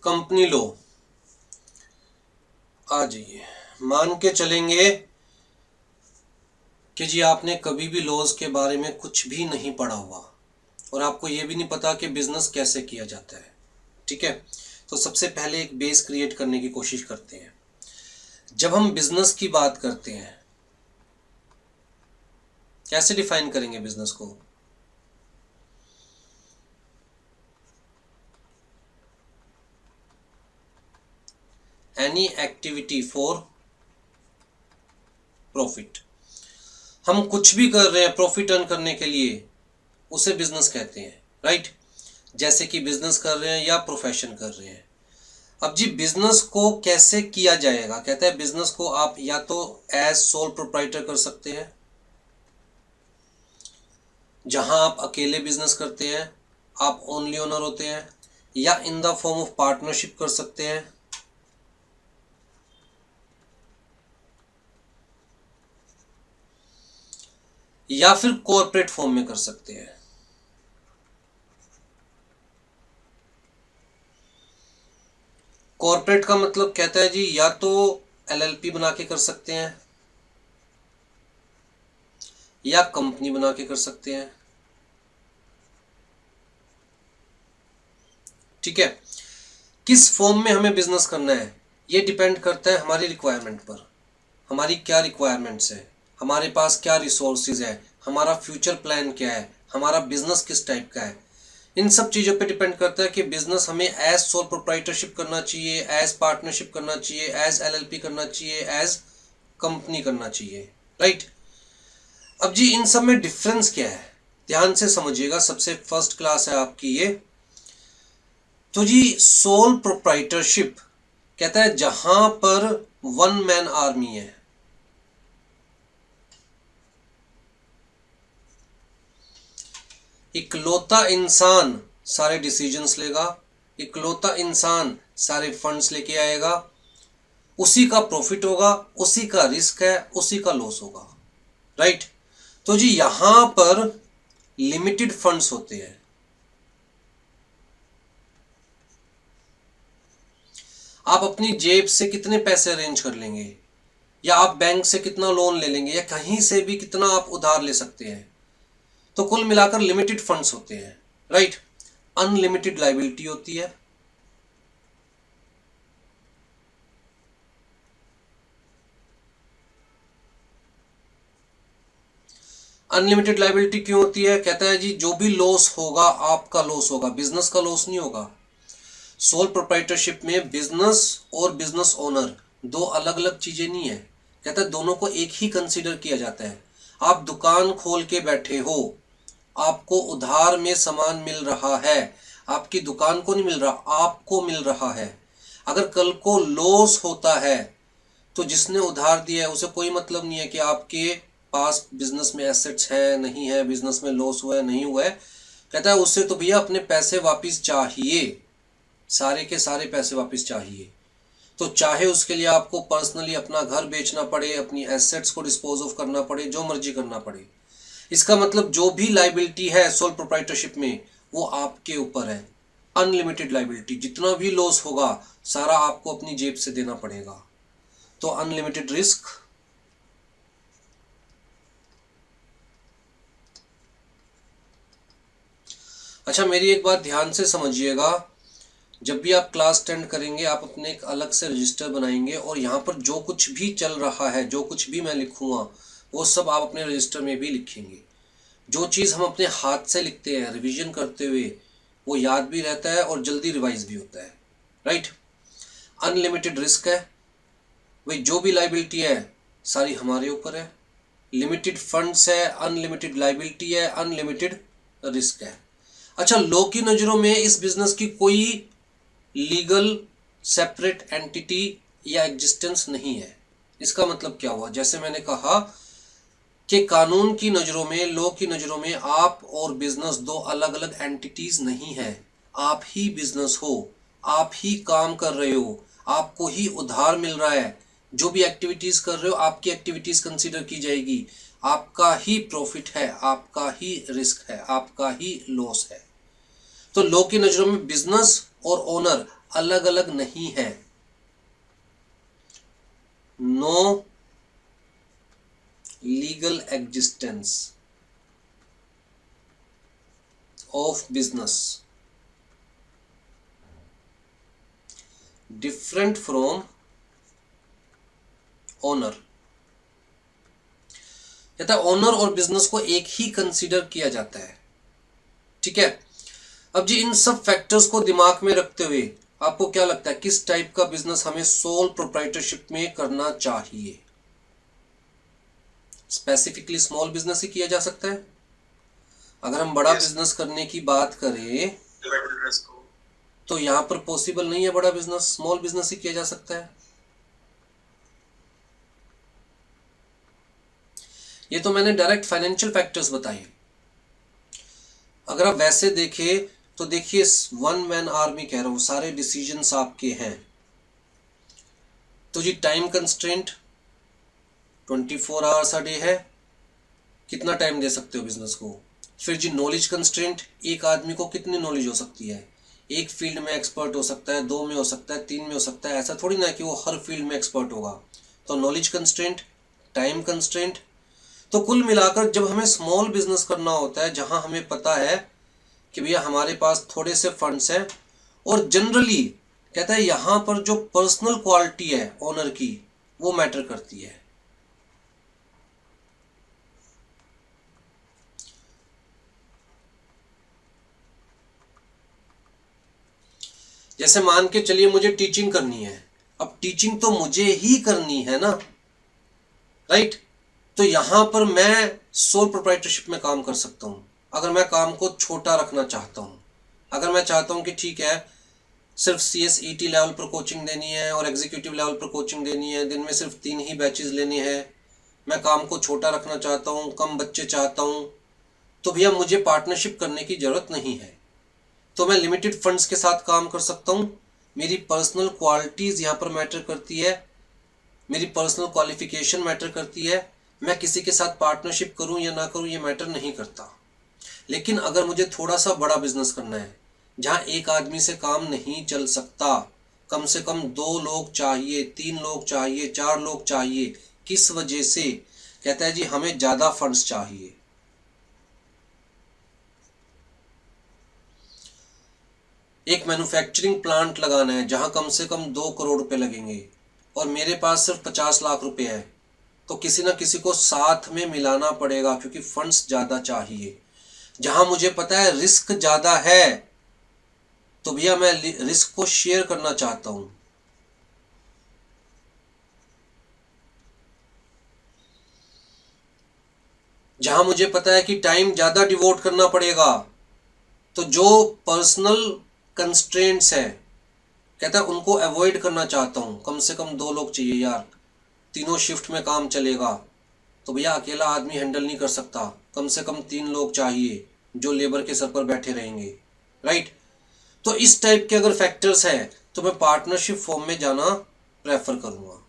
Company लो आ जाइए। मान के चलेंगे कि जी आपने कभी भी लॉज के बारे में कुछ भी नहीं पढ़ा हुआ और आपको ये भी नहीं पता कि बिजनेस कैसे किया जाता है। ठीक है, तो सबसे पहले एक बेस क्रिएट करने की कोशिश करते हैं। जब हम बिजनेस की बात करते हैं, कैसे डिफाइन करेंगे बिजनेस को? Any activity for profit. हम कुछ भी कर रहे हैं प्रॉफिट अर्न करने के लिए, उसे बिजनेस कहते हैं, राइट। जैसे कि बिजनेस कर रहे हैं या प्रोफेशन कर रहे हैं। अब जी बिजनेस को कैसे किया जाएगा? कहता है बिजनेस को आप या तो एज सोल प्रोप्राइटर कर सकते हैं, जहां आप अकेले बिजनेस करते हैं, आप ओनली ओनर होते हैं, या in the form of partnership कर सकते हैं, या फिर कॉर्पोरेट फॉर्म में कर सकते हैं। कॉर्पोरेट का मतलब कहता है जी या तो एलएलपी बना के कर सकते हैं या कंपनी बना के कर सकते हैं। ठीक है, किस फॉर्म में हमें बिजनेस करना है ये डिपेंड करता है हमारी रिक्वायरमेंट पर। हमारी क्या रिक्वायरमेंट्स है, हमारे पास क्या रिसोर्सेज है, हमारा फ्यूचर प्लान क्या है, हमारा बिजनेस किस टाइप का है। इन सब चीज़ों पे डिपेंड करता है कि बिजनेस हमें एज सोल प्रोप्राइटरशिप करना चाहिए, एज पार्टनरशिप करना चाहिए, एज एलएलपी करना चाहिए, एज कंपनी करना चाहिए, राइट। अब जी इन सब में डिफरेंस क्या है, ध्यान से समझिएगा, सबसे फर्स्ट क्लास है आपकी ये। तो जी सोल प्रोप्राइटरशिप कहता है जहां पर वन मैन आर्मी है। इकलौता इंसान सारे डिसीजंस लेगा, इकलौता इंसान सारे फंड्स लेके आएगा, उसी का प्रॉफिट होगा, उसी का रिस्क है, उसी का लॉस होगा, राइट। तो जी यहां पर लिमिटेड फंड्स होते हैं। आप अपनी जेब से कितने पैसे अरेंज कर लेंगे, या आप बैंक से कितना लोन ले लेंगे, या कहीं से भी कितना आप उधार ले सकते हैं। तो कुल मिलाकर लिमिटेड फंड्स होते हैं, राइट। अनलिमिटेड लायबिलिटी होती है। अनलिमिटेड लायबिलिटी क्यों होती है? कहता है जी जो भी लॉस होगा आपका लॉस होगा, बिजनेस का लॉस नहीं होगा। सोल प्रोप्राइटरशिप में बिजनेस और बिजनेस ओनर दो अलग अलग चीजें नहीं है। कहता है दोनों को एक ही कंसीडर किया जाता है। आप दुकान खोल के बैठे हो, आपको उधार में सामान मिल रहा है, आपकी दुकान को नहीं मिल रहा, आपको मिल रहा है। अगर कल को लॉस होता है तो जिसने उधार दिया है उसे कोई मतलब नहीं है कि आपके पास बिजनेस में एसेट्स है नहीं है, बिजनेस में लॉस हुआ है नहीं हुआ है। कहता है उससे तो भैया अपने पैसे वापस चाहिए, सारे के सारे पैसे वापस चाहिए। तो चाहे उसके लिए आपको पर्सनली अपना घर बेचना पड़े, अपनी एसेट्स को डिस्पोज ऑफ करना पड़े, जो मर्जी करना पड़े। इसका मतलब जो भी लाइबिलिटी है सोल प्रोप्राइटरशिप में वो आपके ऊपर है। अनलिमिटेड लाइबिलिटी, जितना भी लॉस होगा सारा आपको अपनी जेब से देना पड़ेगा। तो अनलिमिटेड रिस्क। अच्छा मेरी एक बात ध्यान से समझिएगा, जब भी आप क्लास अटेंड करेंगे आप अपने एक अलग से रजिस्टर बनाएंगे और यहाँ पर जो कुछ भी चल रहा है, जो कुछ भी मैं लिखूंगा वो सब आप अपने रजिस्टर में भी लिखेंगे। जो चीज़ हम अपने हाथ से लिखते हैं रिवीजन करते हुए वो याद भी रहता है और जल्दी रिवाइज भी होता है, राइट। अनलिमिटेड रिस्क है, भाई जो भी लाइबिलिटी है सारी हमारे ऊपर है। लिमिटेड फंड्स है, अनलिमिटेड लाइबिलिटी है, अनलिमिटेड रिस्क है। अच्छा लॉ की नज़रों में इस बिजनेस की कोई लीगल सेपरेट एंटिटी या एग्जिस्टेंस नहीं है। इसका मतलब क्या हुआ? जैसे मैंने कहा कि कानून की नज़रों में, लॉ की नज़रों में आप और बिजनेस दो अलग अलग एंटिटीज नहीं है। आप ही बिजनेस हो, आप ही काम कर रहे हो, आपको ही उधार मिल रहा है, जो भी एक्टिविटीज कर रहे हो आपकी एक्टिविटीज कंसीडर की जाएगी, आपका ही प्रॉफिट है, आपका ही रिस्क है, आपका ही लॉस है। तो लॉ की नज़रों में बिजनेस और ओनर अलग अलग नहीं है। No legal existence of business different from owner. कहता है ओनर और बिजनेस को एक ही कंसीडर किया जाता है। ठीक है, अब जी इन सब फैक्टर्स को दिमाग में रखते हुए आपको क्या लगता है किस टाइप का बिजनेस हमें सोल प्रोप्राइटरशिप में करना चाहिए? स्पेसिफिकली स्मॉल बिजनेस ही किया जा सकता है। अगर हम बड़ा बिजनेस करने की बात करें तो यहां पर पॉसिबल नहीं है बड़ा बिजनेस, स्मॉल बिजनेस ही किया जा सकता है। ये तो मैंने डायरेक्ट फाइनेंशियल फैक्टर्स बताए। अगर आप वैसे देखें तो देखिए वन मैन आर्मी कह रहा हूं, सारे डिसीजंस आपके हैं। तो जी time constraint 24 hours a day है, कितना टाइम दे सकते हो बिजनेस को। फिर जी नॉलेज कंस्ट्रेंट, एक आदमी को कितनी नॉलेज हो सकती है, एक फील्ड में एक्सपर्ट हो सकता है, 2 में हो सकता है, 3 में हो सकता है, ऐसा थोड़ी ना कि वो हर फील्ड में एक्सपर्ट होगा। तो नॉलेज कंस्ट्रेंट, टाइम कंस्ट्रेंट। तो कुल मिलाकर जब हमें स्मॉल बिजनेस करना होता है जहां हमें पता है कि भैया हमारे पास थोड़े से फंड्स हैं, और जनरली कहता है यहां पर जो पर्सनल क्वालिटी है ओनर की वो मैटर करती है। जैसे मान के चलिए मुझे टीचिंग करनी है, अब टीचिंग तो मुझे ही करनी है ना, राइट। तो यहां पर मैं सोल प्रोप्राइटरशिप में काम कर सकता हूं। अगर मैं काम को छोटा रखना चाहता हूं, अगर मैं चाहता हूं कि ठीक है सिर्फ CSET लेवल पर कोचिंग देनी है और एग्जीक्यूटिव लेवल पर कोचिंग देनी है, दिन में सिर्फ 3 ही बैचेस लेनी है, मैं काम को छोटा रखना चाहता हूं, कम बच्चे चाहता हूं, तो भैया मुझे पार्टनरशिप करने की जरूरत नहीं है। तो मैं लिमिटेड फंड्स के साथ काम कर सकता हूं। मेरी पर्सनल क्वालिटीज यहां पर मैटर करती है, मेरी पर्सनल क्वालिफिकेशन मैटर करती है। मैं किसी के साथ पार्टनरशिप करूं या ना करूं ये मैटर नहीं करता। लेकिन अगर मुझे थोड़ा सा बड़ा बिजनेस करना है जहां एक आदमी से काम नहीं चल सकता, कम से कम 2 लोग चाहिए, 3 लोग चाहिए, 4 लोग चाहिए, किस वजह से? कहता है जी हमें ज्यादा फंड्स चाहिए। एक मैन्युफैक्चरिंग प्लांट लगाना है जहां कम से कम 2 करोड़ रुपए लगेंगे और मेरे पास सिर्फ 50 लाख रुपए है, तो किसी ना किसी को साथ में मिलाना पड़ेगा क्योंकि फंड्स ज्यादा चाहिए। जहां मुझे पता है रिस्क ज्यादा है तो भैया मैं रिस्क को शेयर करना चाहता हूं। जहां मुझे पता है कि टाइम ज्यादा डिवोट करना पड़ेगा, तो जो पर्सनल कंस्ट्रेंट्स है कहता है उनको अवॉइड करना चाहता हूं। कम से कम 2 लोग चाहिए यार, तीनों शिफ्ट में काम चलेगा, तो भैया अकेला आदमी हैंडल नहीं कर सकता, कम से कम 3 लोग चाहिए जो लेबर के सर पर बैठे रहेंगे, राइट। तो इस टाइप के अगर फैक्टर्स हैं तो मैं पार्टनरशिप फॉर्म में जाना प्रेफर करूंगा।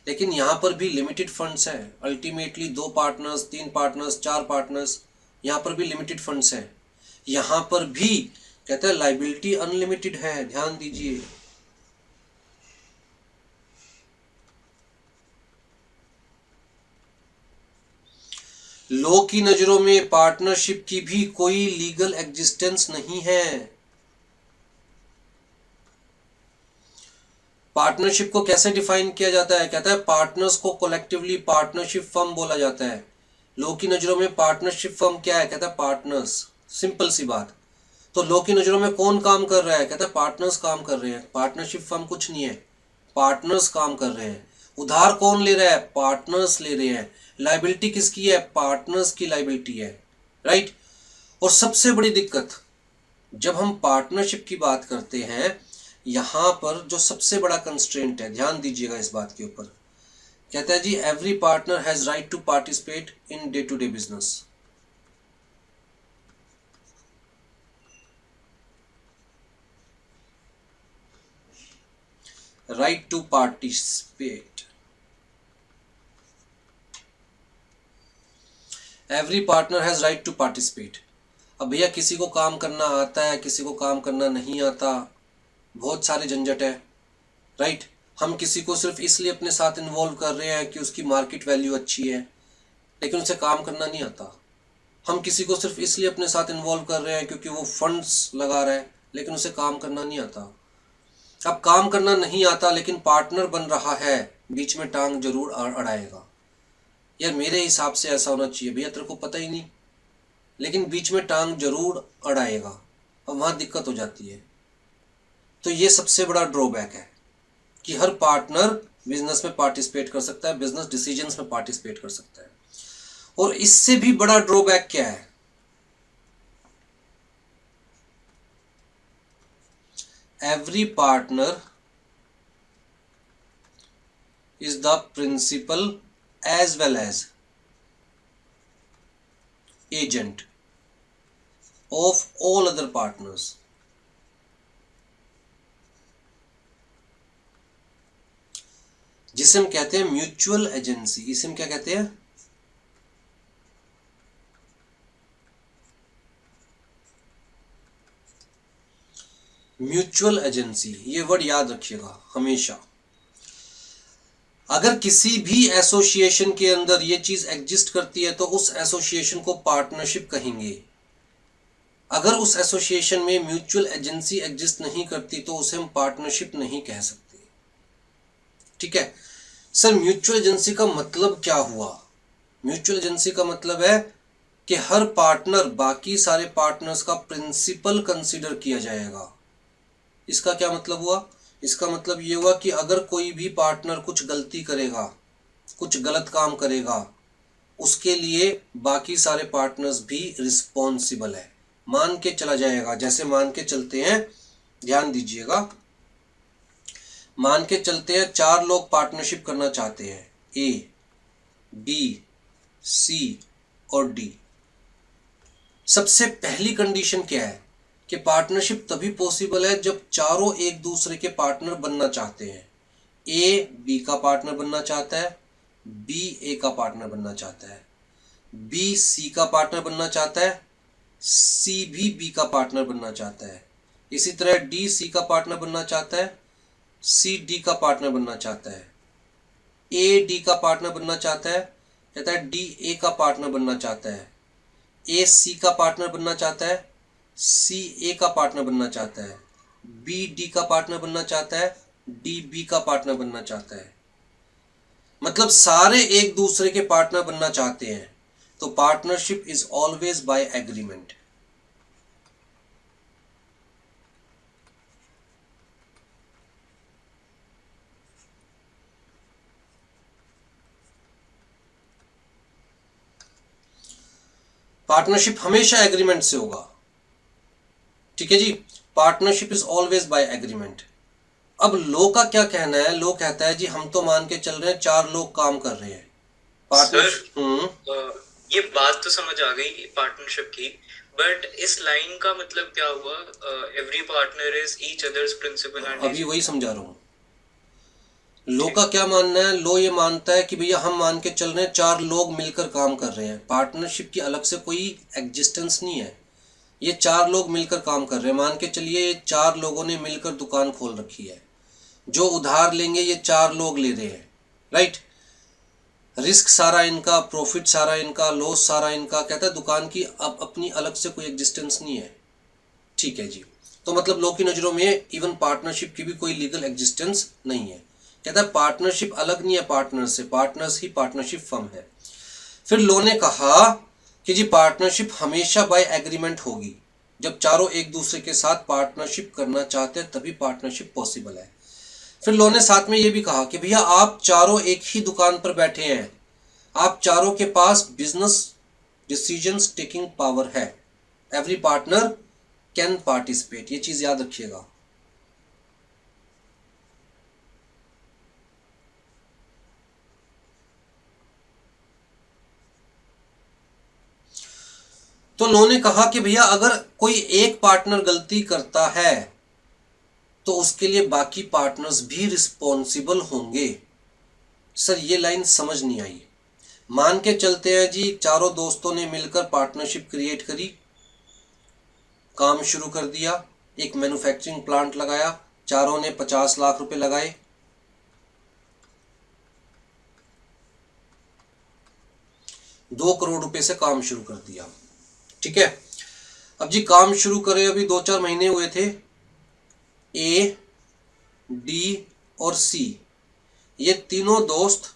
लेकिन यहां पर भी लिमिटेड फंड्स हैं, अल्टीमेटली 2 पार्टनर्स, 3 पार्टनर्स, 4 पार्टनर्स, यहां पर भी लिमिटेड फंड्स हैं। यहां पर भी कहता है लाइबिलिटी अनलिमिटेड है, ध्यान दीजिए। लॉ की नजरों में पार्टनरशिप की भी कोई लीगल एग्जिस्टेंस नहीं है। पार्टनरशिप को कैसे डिफाइन किया जाता है? कहता है पार्टनर्स को कलेक्टिवली पार्टनरशिप फर्म बोला जाता है। लॉ की नजरों में पार्टनरशिप फर्म क्या है? कहता है पार्टनर्स, सिंपल सी बात। तो लॉ की नजरों में कौन काम कर रहा है? कहता है पार्टनर्स काम कर रहे हैं, पार्टनरशिप फर्म कुछ नहीं है, पार्टनर्स काम कर रहे हैं। उधार कौन ले रहा है? पार्टनर्स ले रहे हैं। लाइबिलिटी किसकी है? पार्टनर्स की लाइबिलिटी है, राइट। और सबसे बड़ी दिक्कत जब हम पार्टनरशिप की बात करते हैं, यहां पर जो सबसे बड़ा कंस्ट्रेंट है, ध्यान दीजिएगा इस बात के ऊपर, कहता है जी every partner has right to participate in day to day business. Right to participate, every partner has right to participate. अब भैया किसी को काम करना आता है, किसी को काम करना नहीं आता, बहुत सारे झंझट है, राइट। हम किसी को सिर्फ इसलिए अपने साथ इन्वॉल्व कर रहे हैं कि उसकी मार्केट वैल्यू अच्छी है, लेकिन उसे काम करना नहीं आता। हम किसी को सिर्फ इसलिए अपने साथ इन्वॉल्व कर रहे हैं क्योंकि वो फंड्स लगा रहा है, लेकिन उसे काम करना नहीं आता। अब काम करना नहीं आता लेकिन पार्टनर बन रहा है, बीच में टांग जरूर अड़ाएगा। यार मेरे हिसाब से ऐसा होना चाहिए, भैया तेरे को पता ही नहीं, लेकिन बीच में टांग जरूर अड़ाएगा, अब वहाँ दिक्कत हो जाती है। तो ये सबसे बड़ा ड्रॉबैक है कि हर पार्टनर बिजनेस में पार्टिसिपेट कर सकता है, बिजनेस डिसीजंस में पार्टिसिपेट कर सकता है। और इससे भी बड़ा ड्रॉबैक क्या है, every partner is the principal as well as agent of all other partners. जिसे हम कहते हैं म्यूचुअल एजेंसी। इसे हम क्या कहते हैं, म्यूचुअल एजेंसी। ये वर्ड याद रखिएगा हमेशा। अगर किसी भी एसोसिएशन के अंदर ये चीज एग्जिस्ट करती है तो उस एसोसिएशन को पार्टनरशिप कहेंगे। अगर उस एसोसिएशन में म्यूचुअल एजेंसी एग्जिस्ट नहीं करती तो उसे हम पार्टनरशिप नहीं कह सकते। ठीक है सर, म्यूचुअल एजेंसी का मतलब क्या हुआ? म्यूचुअल एजेंसी का मतलब है कि हर पार्टनर बाकी सारे पार्टनर्स का प्रिंसिपल कंसीडर किया जाएगा। इसका क्या मतलब हुआ? इसका मतलब ये हुआ कि अगर कोई भी पार्टनर कुछ गलती करेगा, कुछ गलत काम करेगा, उसके लिए बाकी सारे पार्टनर्स भी रिस्पॉन्सिबल है। मान के चला जाएगा, जैसे मान के चलते हैं, ध्यान दीजिएगा, मान के चलते हैं 4 लोग पार्टनरशिप करना चाहते हैं, ए, बी, सी और डी। सबसे पहली कंडीशन क्या है कि पार्टनरशिप तभी पॉसिबल है जब चारों एक दूसरे के पार्टनर बनना चाहते हैं। ए बी का पार्टनर बनना चाहता है, बी ए का पार्टनर बनना चाहता है, बी सी का पार्टनर बनना चाहता है, सी भी बी का पार्टनर बनना चाहता है। इसी तरह डी सी का पार्टनर बनना चाहता है, सी डी का पार्टनर बनना चाहता है, ए डी का पार्टनर बनना चाहता है, कहता है डी ए का पार्टनर बनना चाहता है, ए सी का पार्टनर बनना चाहता है, सी ए का पार्टनर बनना चाहता है, बी डी का पार्टनर बनना चाहता है, डी बी का पार्टनर बनना चाहता है। मतलब सारे एक दूसरे के पार्टनर बनना चाहते हैं। तो partnership is always by agreement. Partnership हमेशा एग्रीमेंट से होगा। ठीक है जी, partnership is always by agreement. अब लो का क्या कहना है? लो कहता है जी हम तो मान के चल रहे हैं 4 लोग काम कर रहे हैं पार्टनरशिप। ये बात तो समझ आ गई पार्टनरशिप की, बट इस लाइन का मतलब क्या हुआ? Every partner is each other's principal and अभी वही समझा रहा हूँ। लो का क्या मानना है? लो ये मानता है कि भैया हम मान के चल रहे हैं 4 लोग मिलकर काम कर रहे हैं, पार्टनरशिप की अलग से कोई एग्जिस्टेंस नहीं है, ये 4 लोग मिलकर काम कर रहे हैं। मान के चलिए ये 4 लोगों ने मिलकर दुकान खोल रखी है, जो उधार लेंगे ये 4 लोग ले रहे हैं, राइट। रिस्क सारा इनका, प्रॉफिट सारा इनका, लॉस सारा इनका। कहता है दुकान की अब अपनी अलग से कोई एग्जिस्टेंस नहीं है। ठीक है जी, तो मतलब लो की नज़रों में इवन पार्टनरशिप की भी कोई लीगल एग्जिस्टेंस नहीं है। कहता है पार्टनरशिप अलग नहीं है पार्टनर से, पार्टनर्स ही पार्टनरशिप फर्म है। फिर लो ने कहा कि जी पार्टनरशिप हमेशा बाय एग्रीमेंट होगी। जब चारों एक दूसरे के साथ पार्टनरशिप करना चाहते हैं तभी पार्टनरशिप पॉसिबल है। फिर लो ने साथ में ये भी कहा कि भैया आप चारों एक ही दुकान पर बैठे हैं, आप चारों के पास बिजनेस डिसीजंस टेकिंग पावर है, एवरी पार्टनर कैन पार्टिसिपेट। ये चीज याद रखिएगा। तो लो ने कहा कि भैया अगर कोई एक पार्टनर गलती करता है तो उसके लिए बाकी पार्टनर्स भी रिस्पॉन्सिबल होंगे। सर ये लाइन समझ नहीं आई। मान के चलते हैं जी चारों दोस्तों ने मिलकर पार्टनरशिप क्रिएट करी, काम शुरू कर दिया, एक मैन्युफैक्चरिंग प्लांट लगाया, चारों ने 50 लाख रुपए लगाए। ₹2 करोड़ से काम शुरू कर दिया। ठीक है, अब जी काम शुरू करे अभी 2-4 महीने हुए थे। ए, डी और सी ये तीनों दोस्त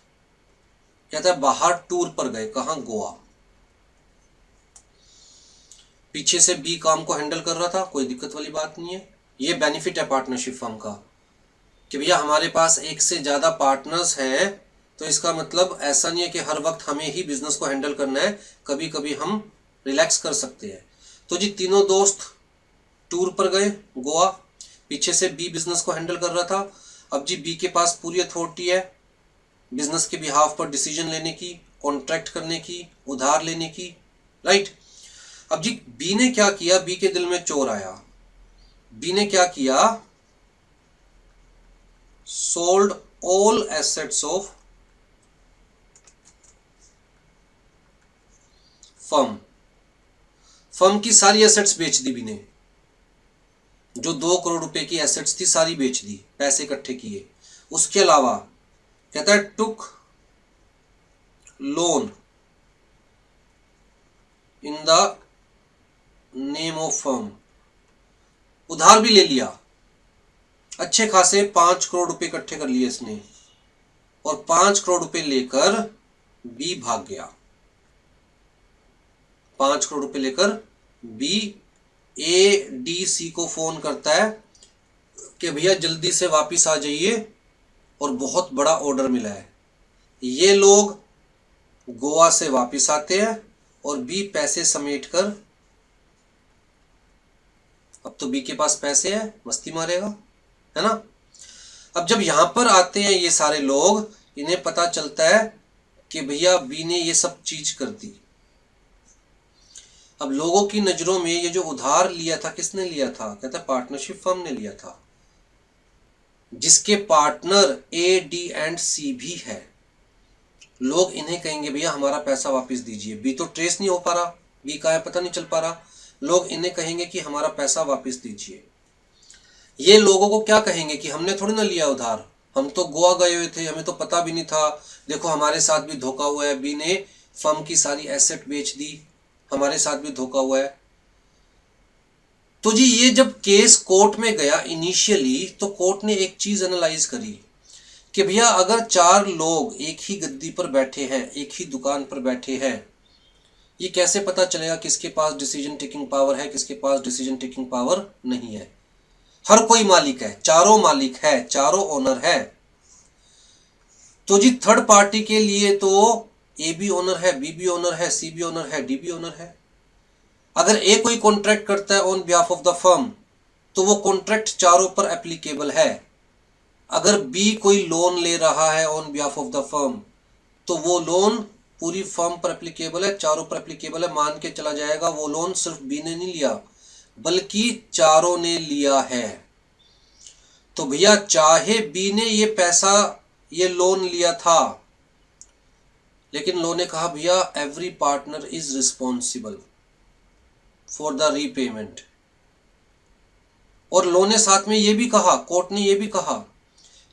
कहता है बाहर टूर पर गए। कहाँ? गोवा। पीछे से बी काम को हैंडल कर रहा था, कोई दिक्कत वाली बात नहीं है। ये बेनिफिट है पार्टनरशिप फर्म का कि भैया हमारे पास एक से ज़्यादा पार्टनर्स हैं, तो इसका मतलब ऐसा नहीं है कि हर वक्त हमें ही बिजनेस को हैंडल करना है, कभी कभी हम रिलैक्स कर सकते हैं। तो जी तीनों दोस्त टूर पर गए गोवा, पीछे से बी बिजनेस को हैंडल कर रहा था। अब जी बी के पास पूरी अथॉरिटी है बिजनेस के बिहाफ पर डिसीजन लेने की, कॉन्ट्रैक्ट करने की, उधार लेने की, राइट। अब जी बी ने क्या किया, बी के दिल में चोर आया। बी ने क्या किया, sold all assets of firm. Firm की सारी एसेट्स बेच दी बी ने, जो 2 करोड़ रुपए की एसेट्स थी सारी बेच दी, पैसे इकट्ठे किए। उसके अलावा कहता है took loan in the name of firm, उधार भी ले लिया। अच्छे खासे 5 करोड़ रुपए इकट्ठे कर लिए इसने, और 5 करोड़ रुपए लेकर बी भाग गया। 5 करोड़ रुपए लेकर बी ए डी सी को फोन करता है कि भैया जल्दी से वापस आ जाइए और बहुत बड़ा ऑर्डर मिला है। ये लोग गोवा से वापस आते हैं और बी पैसे समेटकर, अब तो बी के पास पैसे है, मस्ती मारेगा, है ना। अब जब यहां पर आते हैं ये सारे लोग, इन्हें पता चलता है कि भैया बी ने ये सब चीज कर दी। अब लोगों की नजरों में ये जो उधार लिया था किसने लिया था, कहता है पार्टनरशिप फर्म ने लिया था, जिसके पार्टनर ए डी एंड सी भी है। लोग इन्हें कहेंगे भैया हमारा पैसा वापस दीजिए। बी तो ट्रेस नहीं हो पा रहा, बी का है पता नहीं चल पा रहा। लोग इन्हें कहेंगे कि हमारा पैसा वापस दीजिए। ये लोगों को क्या कहेंगे कि हमने थोड़ी ना लिया उधार, हम तो गोवा गए हुए थे, हमें तो पता भी नहीं था, देखो हमारे साथ भी धोखा हुआ है, बी ने फर्म की सारी एसेट बेच दी, हमारे साथ भी धोखा हुआ है। तो जी ये जब केस कोर्ट में गया इनिशियली, तो कोर्ट ने एक चीज एनालाइज करी कि भैया अगर 4 लोग एक ही गद्दी पर बैठे हैं, एक ही दुकान पर बैठे हैं, ये कैसे पता चलेगा किसके पास डिसीजन टेकिंग पावर है, किसके पास डिसीजन टेकिंग पावर नहीं है। हर कोई मालिक है, चारों मालिक है, चारों ओनर है। तो जी थर्ड पार्टी के लिए तो ए भी ओनर है, बी भी ओनर है, सी भी ओनर है, डी भी ओनर है। अगर ए कोई कॉन्ट्रैक्ट करता है on behalf of the firm, तो वो कॉन्ट्रैक्ट चारों पर एप्लीकेबल है। अगर बी कोई लोन ले रहा है on behalf of the firm, तो वो लोन पूरी फर्म पर एप्लीकेबल है, चारों पर एप्लीकेबल है। मान के चला जाएगा वो लोन सिर्फ बी ने नहीं लिया, बल्कि चारों ने लिया है। तो भैया चाहे बी ने ये पैसा, ये लोन लिया था, लेकिन लो ने कहा भैया every partner is responsible for the repayment. और लो ने साथ में ये भी कहा, कोर्ट ने ये भी कहा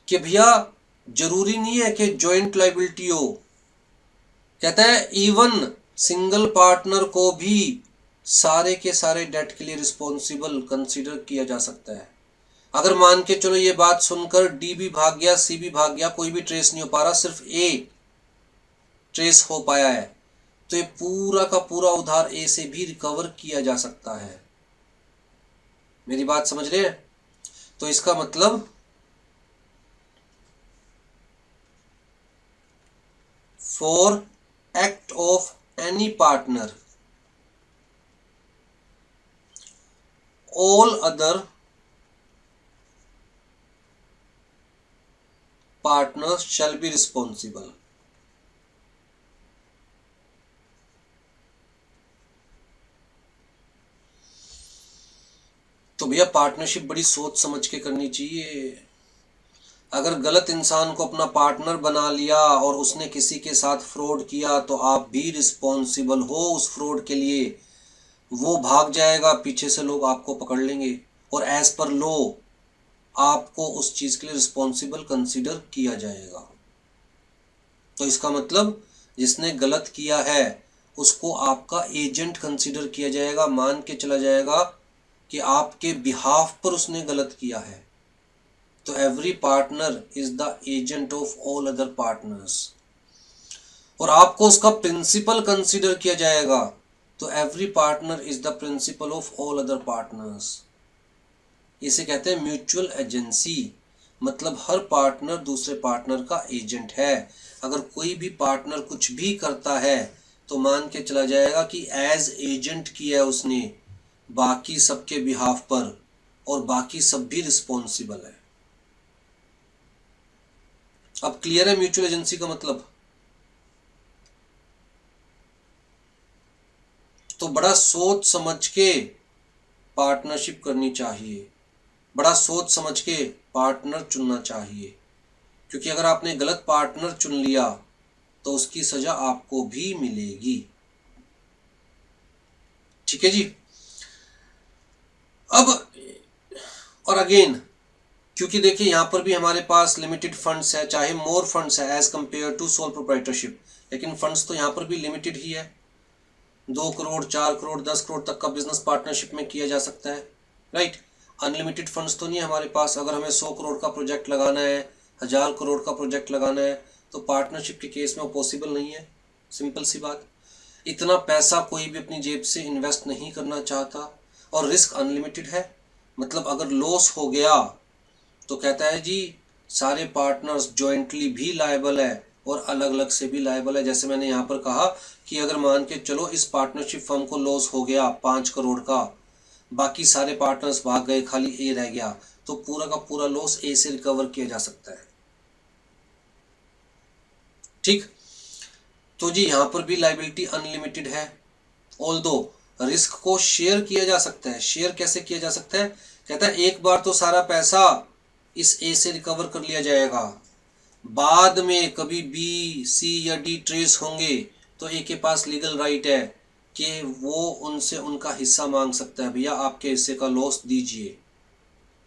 कि भैया जरूरी नहीं है कि जॉइंट लायबिलिटी हो। कहता है इवन सिंगल पार्टनर को भी सारे के सारे डेट के लिए रिस्पॉन्सिबल कंसीडर किया जा सकता है। अगर मान के चलो ये बात सुनकर डी भी भाग गया, सी भी भाग गया, कोई भी ट्रेस नहीं हो पा रहा, सिर्फ ए ट्रेस हो पाया है, तो ये पूरा का पूरा उधार ए से भी रिकवर किया जा सकता है। मेरी बात समझ रहे हैं? तो इसका मतलब for act of any partner all other partners shall be responsible. तो भैया पार्टनरशिप बड़ी सोच समझ के करनी चाहिए। अगर गलत इंसान को अपना पार्टनर बना लिया और उसने किसी के साथ फ्रॉड किया, तो आप भी रिस्पॉन्सिबल हो उस फ्रॉड के लिए। वो भाग जाएगा, पीछे से लोग आपको पकड़ लेंगे, और एज पर लो आपको उस चीज के लिए रिस्पॉन्सिबल कंसीडर किया जाएगा। तो इसका मतलब जिसने गलत किया है उसको आपका एजेंट कंसीडर किया जाएगा, मान के चला जाएगा कि आपके बिहाफ पर उसने गलत किया है। तो every partner is the agent of all other partners. और आपको उसका प्रिंसिपल कंसीडर किया जाएगा। तो every partner is the principle of all other partners. इसे कहते हैं म्यूचुअल एजेंसी। मतलब हर पार्टनर दूसरे पार्टनर का एजेंट है। अगर कोई भी पार्टनर कुछ भी करता है तो मान के चला जाएगा कि एज एजेंट किया है उसने बाकी सबके बिहाफ पर, और बाकी सब भी रिस्पॉन्सिबल है। अब क्लियर है म्यूचुअल एजेंसी का मतलब? तो बड़ा सोच समझ के पार्टनरशिप करनी चाहिए, बड़ा सोच समझ के पार्टनर चुनना चाहिए, क्योंकि अगर आपने गलत पार्टनर चुन लिया तो उसकी सजा आपको भी मिलेगी। ठीक है जी। अब और अगेन, क्योंकि देखिए यहां पर भी हमारे पास लिमिटेड फंड्स है, चाहे मोर फंड्स है as compare to sole proprietorship, लेकिन फंड्स तो यहां पर भी लिमिटेड ही है। 2 करोड़ 4 करोड़ 10 करोड़ तक का बिजनेस पार्टनरशिप में किया जा सकता है, राइट। अनलिमिटेड फंड्स तो नहीं है हमारे पास। अगर हमें 100 करोड़ का प्रोजेक्ट लगाना है, 1000 करोड़ का प्रोजेक्ट लगाना है, तो पार्टनरशिप के केस में वो पॉसिबल नहीं है। सिंपल सी बात। इतना पैसा कोई भी अपनी जेब से इन्वेस्ट नहीं करना चाहता, और रिस्क अनलिमिटेड है। मतलब अगर लॉस हो गया तो कहता है जी सारे पार्टनर्स जॉइंटली भी लायबल है और अलग अलग से भी लायबल है। जैसे मैंने यहाँ पर कहा कि अगर मान के चलो इस पार्टनरशिप फर्म को लॉस हो गया 5 करोड़ का, बाकी सारे पार्टनर्स भाग गए, खाली ए रह गया, तो पूरा का पूरा लॉस ए से रिकवर किया जा सकता है। ठीक। तो जी यहाँ पर भी लायबिलिटी अनलिमिटेड है। ऑल्दो रिस्क को शेयर किया जा सकता है। शेयर कैसे किया जा सकता है? कहता है एक बार तो सारा पैसा इस ए से रिकवर कर लिया जाएगा, बाद में कभी बी सी या डी ट्रेस होंगे तो ए के पास लीगल राइट है कि वो उनसे उनका हिस्सा मांग सकता है, भैया आपके हिस्से का लॉस दीजिए।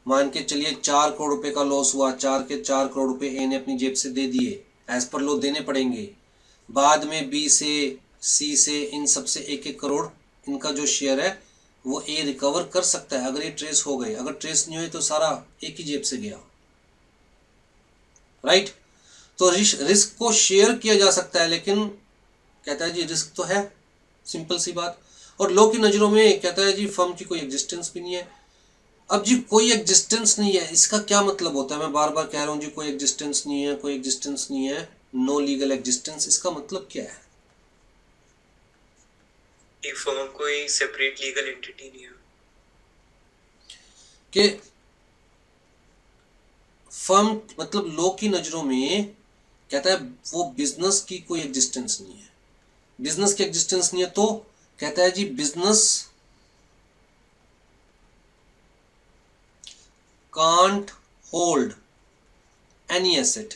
मान के चलिए 4 करोड़ रुपए का लॉस हुआ, 4 के 4 करोड़ रुपए ए ने अपनी जेब से दे दिए, एज पर लॉ देने पड़ेंगे। बाद में बी से सी से इन सब से 1-1 करोड़ इनका जो शेयर है वो ए रिकवर कर सकता है अगर ये ट्रेस हो गए। अगर ट्रेस नहीं हुए तो सारा एक ही जेब से गया, राइट। तो रिस्क को शेयर किया जा सकता है, लेकिन कहता है जी रिस्क तो है, सिंपल सी बात। और लॉ की नज़रों में कहता है जी फर्म की कोई एग्जिस्टेंस भी नहीं है। अब जी कोई एग्जिस्टेंस नहीं है, इसका क्या मतलब होता है? मैं बार बार कह रहा हूँ जी कोई एग्जिस्टेंस नहीं है, कोई एग्जिस्टेंस नहीं है, नो लीगल एग्जिस्टेंस। इसका मतलब क्या है? ये फर्म कोई सेपरेट लीगल एंटिटी नहीं है, कि फर्म मतलब लॉ की नज़रों में कहता है वो बिजनेस की कोई एग्जिस्टेंस नहीं है। बिजनेस की एग्जिस्टेंस नहीं है तो कहता है जी business can't hold any asset.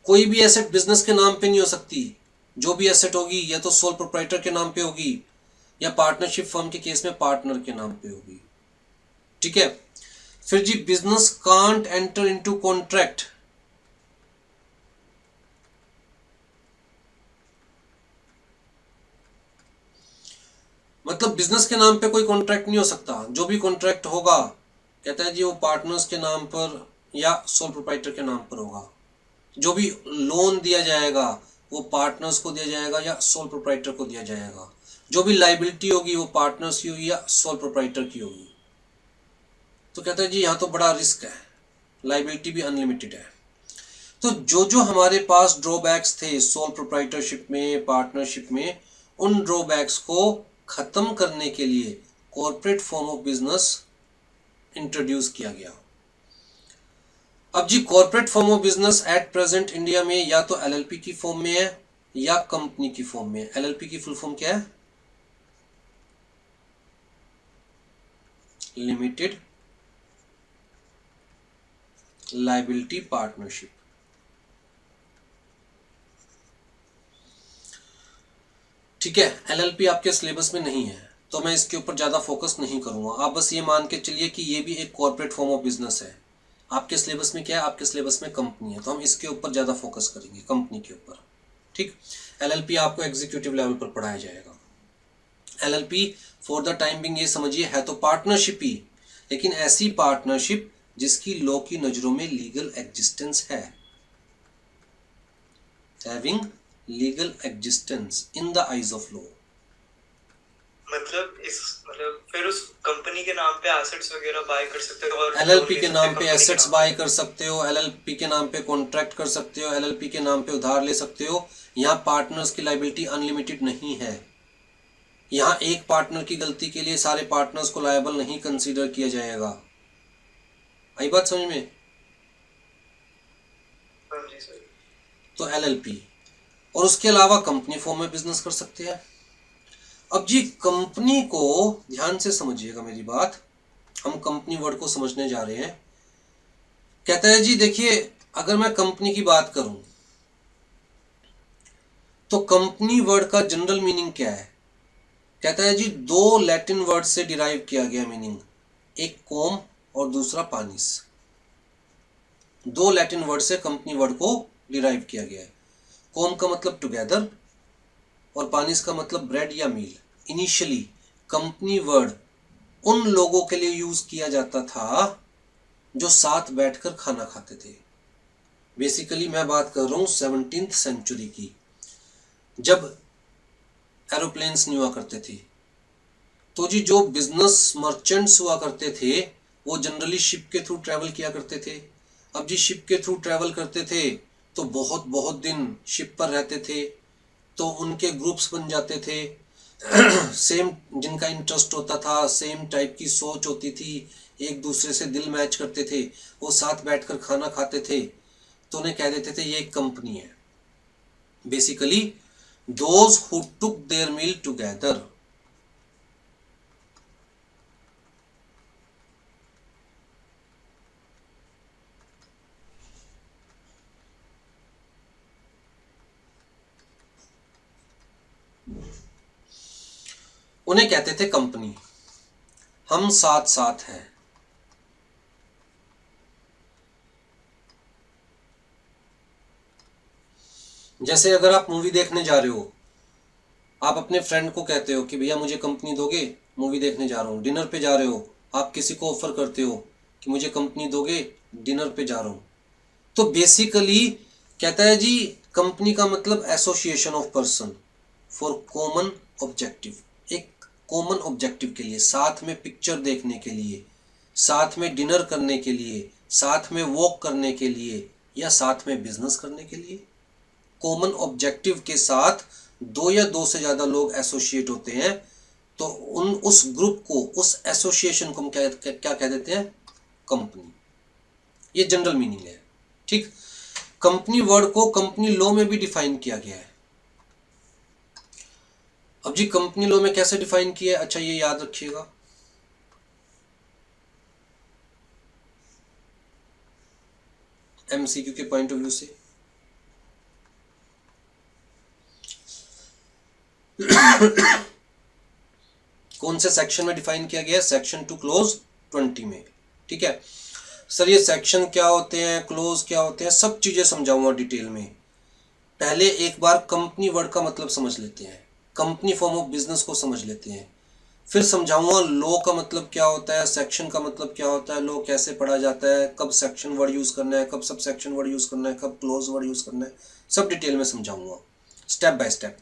कोई भी एसेट बिजनेस के नाम पे नहीं हो सकती। जो भी एसेट होगी या तो सोल प्रोप्राइटर के नाम पे होगी या पार्टनरशिप फर्म के केस में पार्टनर के नाम पे होगी। ठीक है। फिर जी business can't enter into contract. मतलब बिजनेस के नाम पे कोई कॉन्ट्रैक्ट नहीं हो सकता। जो भी कॉन्ट्रैक्ट होगा कहता है जी वो पार्टनर्स के नाम पर या सोल प्रोप्राइटर के नाम पर होगा। जो भी लोन दिया जाएगा वो पार्टनर्स को दिया जाएगा या सोल प्रोप्राइटर को दिया जाएगा। जो भी लाइबिलिटी होगी वो पार्टनर्स की होगी या सोल प्रोप्राइटर की होगी। तो कहता है जी यहाँ तो बड़ा रिस्क है, लाइबिलिटी भी अनलिमिटेड है। तो जो जो हमारे पास ड्रॉबैक्स थे सोल प्रोप्राइटरशिप में, पार्टनरशिप में, उन ड्रॉबैक्स को खत्म करने के लिए corporate form of business introduce किया गया। अब जी corporate form of business at present India में या तो एलएलपी की फॉर्म में है या कंपनी की फॉर्म में है। एलएलपी की फुल फॉर्म क्या है? Limited liability partnership. ठीक है। एलएलपी आपके सिलेबस में नहीं है तो मैं इसके ऊपर ज़्यादा फोकस नहीं करूँगा। आप बस ये मान के चलिए कि ये भी एक कॉर्पोरेट फॉर्म ऑफ बिजनेस है। आपके सिलेबस में क्या है, आपके सिलेबस में कंपनी है, तो हम इसके ऊपर ज़्यादा फोकस करेंगे, कंपनी के ऊपर। ठीक, एलएलपी आपको एग्जीक्यूटिव लेवल पर पढ़ाया जाएगा। LLP for the time being ये समझिए है तो पार्टनरशिप ही, लेकिन ऐसी पार्टनरशिप जिसकी लॉ की नज़रों में लीगल एग्जिस्टेंस है, having legal existence in the eyes of law. मतलब फिर उस कंपनी के नाम पे एसेट्स वगैरह बाय कर सकते हो, और एलएलपी के नाम पे एसेट्स बाय कर सकते हो, एलएलपी के नाम पे कॉन्ट्रैक्ट कर सकते हो, एलएलपी के नाम पे उधार ले सकते हो। यहाँ पार्टनर्स की लायबिलिटी अनलिमिटेड नहीं है। यहाँ एक पार्टनर की गलती के लिए सारे पार्टनर्स को लायबल नहीं कंसीडर किया जाएगा। आई बात समझ में? तो एलएलपी, और उसके अलावा कंपनी फॉर्म में बिजनेस कर सकते हैं। अब जी कंपनी को ध्यान से समझिएगा मेरी बात, हम कंपनी वर्ड को समझने जा रहे हैं। कहता है जी देखिए, अगर मैं कंपनी की बात करूं तो कंपनी वर्ड का जनरल मीनिंग क्या है? कहता है जी दो लैटिन वर्ड से डिराइव किया गया मीनिंग, एक कोम और दूसरा पानिस। दो लैटिन वर्ड से कंपनी वर्ड को डिराइव किया गया है। कोम का मतलब टुगेदर और पानिस का मतलब ब्रेड या मील। इनिशियली कंपनी वर्ड उन लोगों के लिए यूज किया जाता था जो साथ बैठकर खाना खाते थे। बेसिकली मैं बात कर रहा हूं 17th सेंचुरी की, जब एरोप्लेन्स नहीं हुआ करते थे। तो जी जो बिजनेस मर्चेंट्स हुआ करते थे वो जनरली शिप के थ्रू ट्रैवल किया करते थे। अब जी शिप के थ्रू ट्रैवल करते थे तो बहुत बहुत दिन शिप पर रहते थे, तो उनके ग्रुप्स बन जाते थे। सेम जिनका इंटरेस्ट होता था, सेम टाइप की सोच होती थी, एक दूसरे से दिल मैच करते थे, वो साथ बैठकर खाना खाते थे, तो उन्हें कह देते थे ये एक कंपनी है। Basically those who took their meal together. उन्हें कहते थे कंपनी। हम साथ साथ हैं। जैसे अगर आप मूवी देखने जा रहे हो, आप अपने फ्रेंड को कहते हो कि भैया मुझे कंपनी दोगे, मूवी देखने जा रहा हूँ। डिनर पे जा रहे हो, आप किसी को ऑफर करते हो कि मुझे कंपनी दोगे, डिनर पे जा रहा हूँ। तो बेसिकली कहता है जी कंपनी का मतलब association of person for common objective. एक कॉमन ऑब्जेक्टिव के लिए, साथ में पिक्चर देखने के लिए, साथ में डिनर करने के लिए, साथ में वॉक करने के लिए, या साथ में बिजनेस करने के लिए। कॉमन ऑब्जेक्टिव के साथ दो या दो से ज़्यादा लोग एसोसिएट होते हैं, तो उस ग्रुप को, उस एसोसिएशन को हम क्या कह देते हैं? कंपनी। ये जनरल मीनिंग है। ठीक, कंपनी वर्ड को कंपनी लॉ में भी डिफाइन किया गया है। अब जी कंपनी लॉ में कैसे डिफाइन किया है? अच्छा ये याद रखिएगा, एमसीक्यू के पॉइंट ऑफ व्यू से। कौन से सेक्शन में डिफाइन किया गया है? सेक्शन 2 क्लोज 20 में। ठीक है सर, ये सेक्शन क्या होते हैं, क्लोज क्या होते हैं, सब चीजें समझाऊंगा डिटेल में। पहले एक बार कंपनी वर्ड का मतलब समझ लेते हैं, कंपनी फॉर्म ऑफ बिजनेस को समझ लेते हैं, फिर समझाऊंगा लॉ का मतलब क्या होता है, सेक्शन का मतलब क्या होता है, लॉ कैसे पढ़ा जाता है, कब सेक्शन वर्ड यूज करना है, कब सब सेक्शन वर्ड यूज करना है, कब क्लोज वर्ड यूज करना है, सब डिटेल में समझाऊंगा स्टेप बाय स्टेप।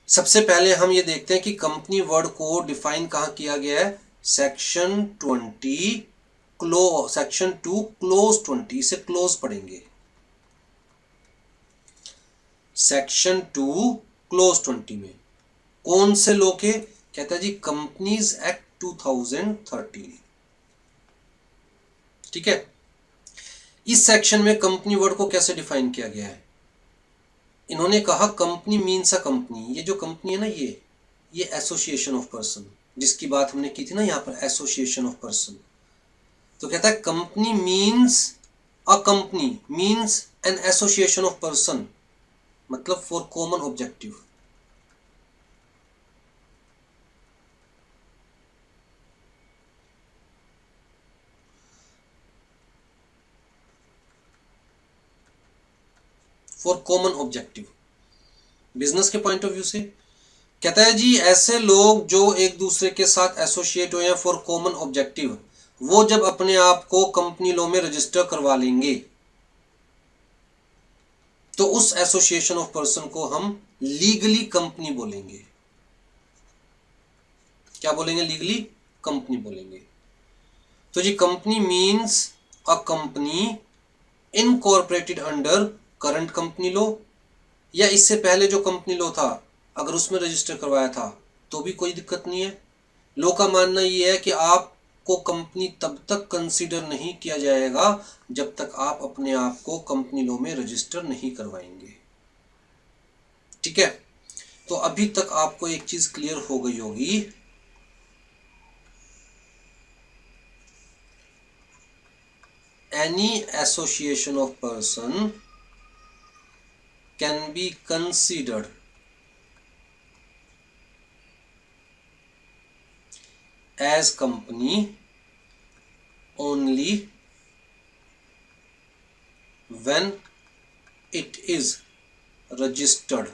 सबसे पहले हम ये देखते हैं कि कंपनी वर्ड को डिफाइन कहाँ किया गया है? Section 20 section 2 close 20। इसे क्लोज पढ़ेंगे, सेक्शन 2 क्लोज 20 में। कौन से लॉ के? कहता है जी कंपनीज एक्ट 2013। ठीक है, इस सेक्शन में कंपनी वर्ड को कैसे डिफाइन किया गया है? इन्होंने कहा कंपनी मीन्स अ कंपनी। ये जो कंपनी है ना, ये एसोसिएशन ऑफ पर्सन, जिसकी बात हमने की थी ना यहाँ पर, एसोसिएशन ऑफ पर्सन। तो कहता है company means a company means an association of person, मतलब for common objective. For common objective. Business के पॉइंट ऑफ व्यू से कहता है जी ऐसे लोग जो एक दूसरे के साथ एसोसिएट हुए हैं फॉर कॉमन ऑब्जेक्टिव, वो जब अपने आप को कंपनी लॉ में रजिस्टर करवा लेंगे तो उस एसोसिएशन ऑफ पर्सन को हम लीगली कंपनी बोलेंगे। क्या बोलेंगे? लीगली कंपनी बोलेंगे। तो जी company means a company incorporated under current company law, या इससे पहले जो कंपनी लॉ था अगर उसमें रजिस्टर करवाया था तो भी कोई दिक्कत नहीं है। लॉ का मानना यह है कि आपको कंपनी तब तक कंसीडर नहीं किया जाएगा जब तक आप अपने आप को कंपनी लॉ में रजिस्टर नहीं करवाएंगे। ठीक है, तो अभी तक आपको एक चीज क्लियर हो गई होगी, any association of person can be considered as company only when it is registered।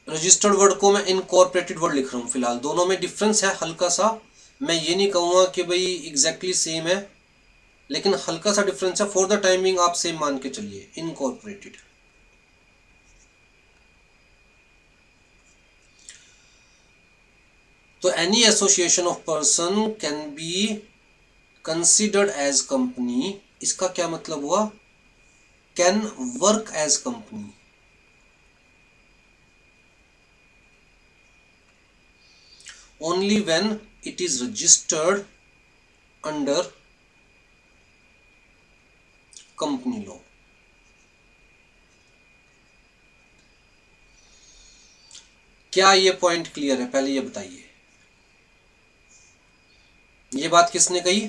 Registered word को मैं इनकॉर्पोरेटेड वर्ड लिख रहा हूं फिलहाल, दोनों में डिफरेंस है हल्का सा। मैं ये नहीं कहूंगा कि भाई एग्जैक्टली सेम है, लेकिन हल्का सा डिफरेंस है। फॉर द टाइमिंग आप सेम मान के चलिए, इनकॉर्पोरेटेड। तो any association of person can be considered as company, इसका क्या मतलब हुआ? Can work as company. only when it is registered under company law। क्या ये पॉइंट क्लियर है? पहले ये बताइए, ये बात किसने कही?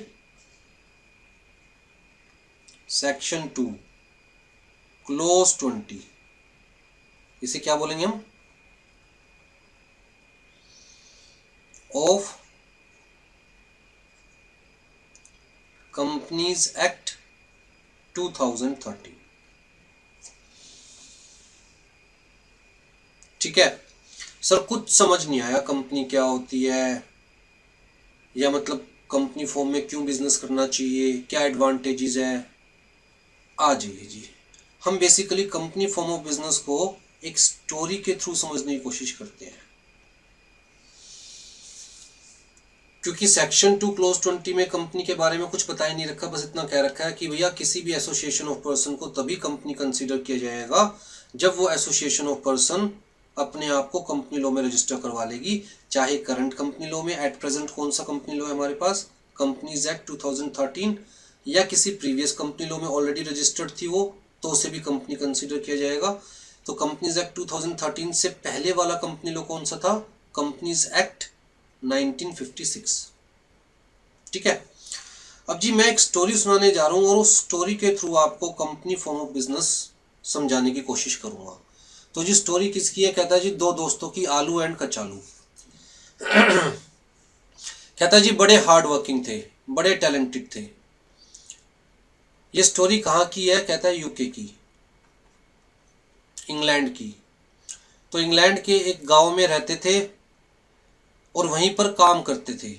सेक्शन 2 क्लोज 20, इसे क्या बोलेंगे हम? Of companies act 2013। ठीक है सर, कुछ समझ नहीं आया कंपनी क्या होती है, या मतलब कंपनी फॉर्म में क्यों बिजनेस करना चाहिए, क्या एडवांटेजेस है। आ जाइए जी, हम basically company form of business को एक स्टोरी के थ्रू समझने की कोशिश करते हैं, क्योंकि सेक्शन 2 क्लोज 20 में कंपनी के बारे में कुछ बता ही नहीं रखा। बस इतना कह रखा है कि भैया किसी भी एसोसिएशन ऑफ पर्सन को तभी कंपनी कंसीडर किया जाएगा जब वो एसोसिएशन ऑफ पर्सन अपने आप को कंपनी लॉ में रजिस्टर करवा लेगी, चाहे करंट कंपनी लॉ में, एट प्रेजेंट कौन सा कंपनी लॉ है हमारे पास, कंपनीज एक्ट 2013, या किसी प्रीवियस कंपनी लॉ में ऑलरेडी रजिस्टर्ड थी वो, तो उसे भी कंपनी कंसीडर किया जाएगा। तो कंपनीज एक्ट 2013 से पहले वाला कंपनी लॉ कौन सा था? Companies act 1956। ठीक है, अब जी मैं एक स्टोरी सुनाने जा रहा हूं और उस स्टोरी के थ्रू आपको कंपनी फॉर्म ऑफ बिजनेस समझाने की कोशिश करूंगा। तो जी स्टोरी किसकी है? कहता है जी दो दोस्तों की, आलू एंड कचालू। कहता है जी बड़े हार्ड वर्किंग थे, बड़े टैलेंटेड थे। ये स्टोरी कहाँ की है? कहता है यूके की, इंग्लैंड की। तो इंग्लैंड के एक गांव में रहते थे और वहीं पर काम करते थे।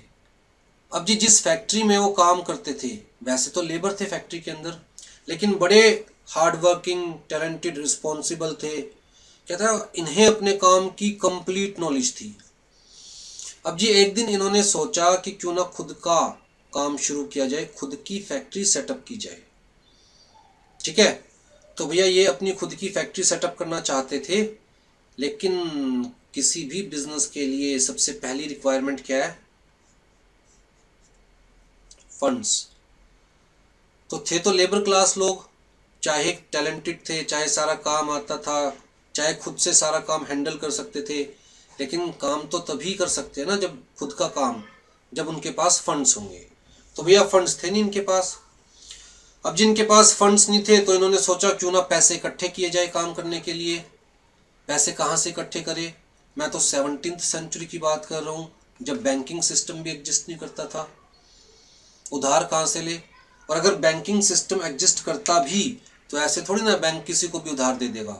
अब जी जिस फैक्ट्री में वो काम करते थे, वैसे तो लेबर थे फैक्ट्री के अंदर, लेकिन बड़े हार्ड वर्किंग, टैलेंटेड, रिस्पॉन्सिबल थे। कहता है इन्हें अपने काम की कंप्लीट नॉलेज थी। अब जी एक दिन इन्होंने सोचा कि क्यों ना खुद का काम शुरू किया जाए, खुद की फैक्ट्री सेटअप की जाए। ठीक है, तो भैया ये अपनी खुद की फैक्ट्री सेटअप करना चाहते थे, लेकिन किसी भी बिजनेस के लिए सबसे पहली रिक्वायरमेंट क्या है? फंड्स। तो थे तो लेबर क्लास लोग, चाहे टैलेंटेड थे, चाहे सारा काम आता था, चाहे खुद से सारा काम हैंडल कर सकते थे, लेकिन काम तो तभी कर सकते हैं ना जब खुद का काम, जब उनके पास फंड्स होंगे। तो भैया फंड्स थे नहीं इनके पास। अब जिनके पास फंड्स नहीं थे तो इन्होंने सोचा क्यों ना पैसे इकट्ठे किए जाए काम करने के लिए। पैसे कहाँ से इकट्ठे करें? मैं तो 17वीं सेंचुरी की बात कर रहा हूँ, जब बैंकिंग सिस्टम भी एग्जिस्ट नहीं करता था। उधार कहाँ से ले? और अगर बैंकिंग सिस्टम एग्जिस्ट करता भी तो ऐसे थोड़ी ना बैंक किसी को भी उधार दे देगा।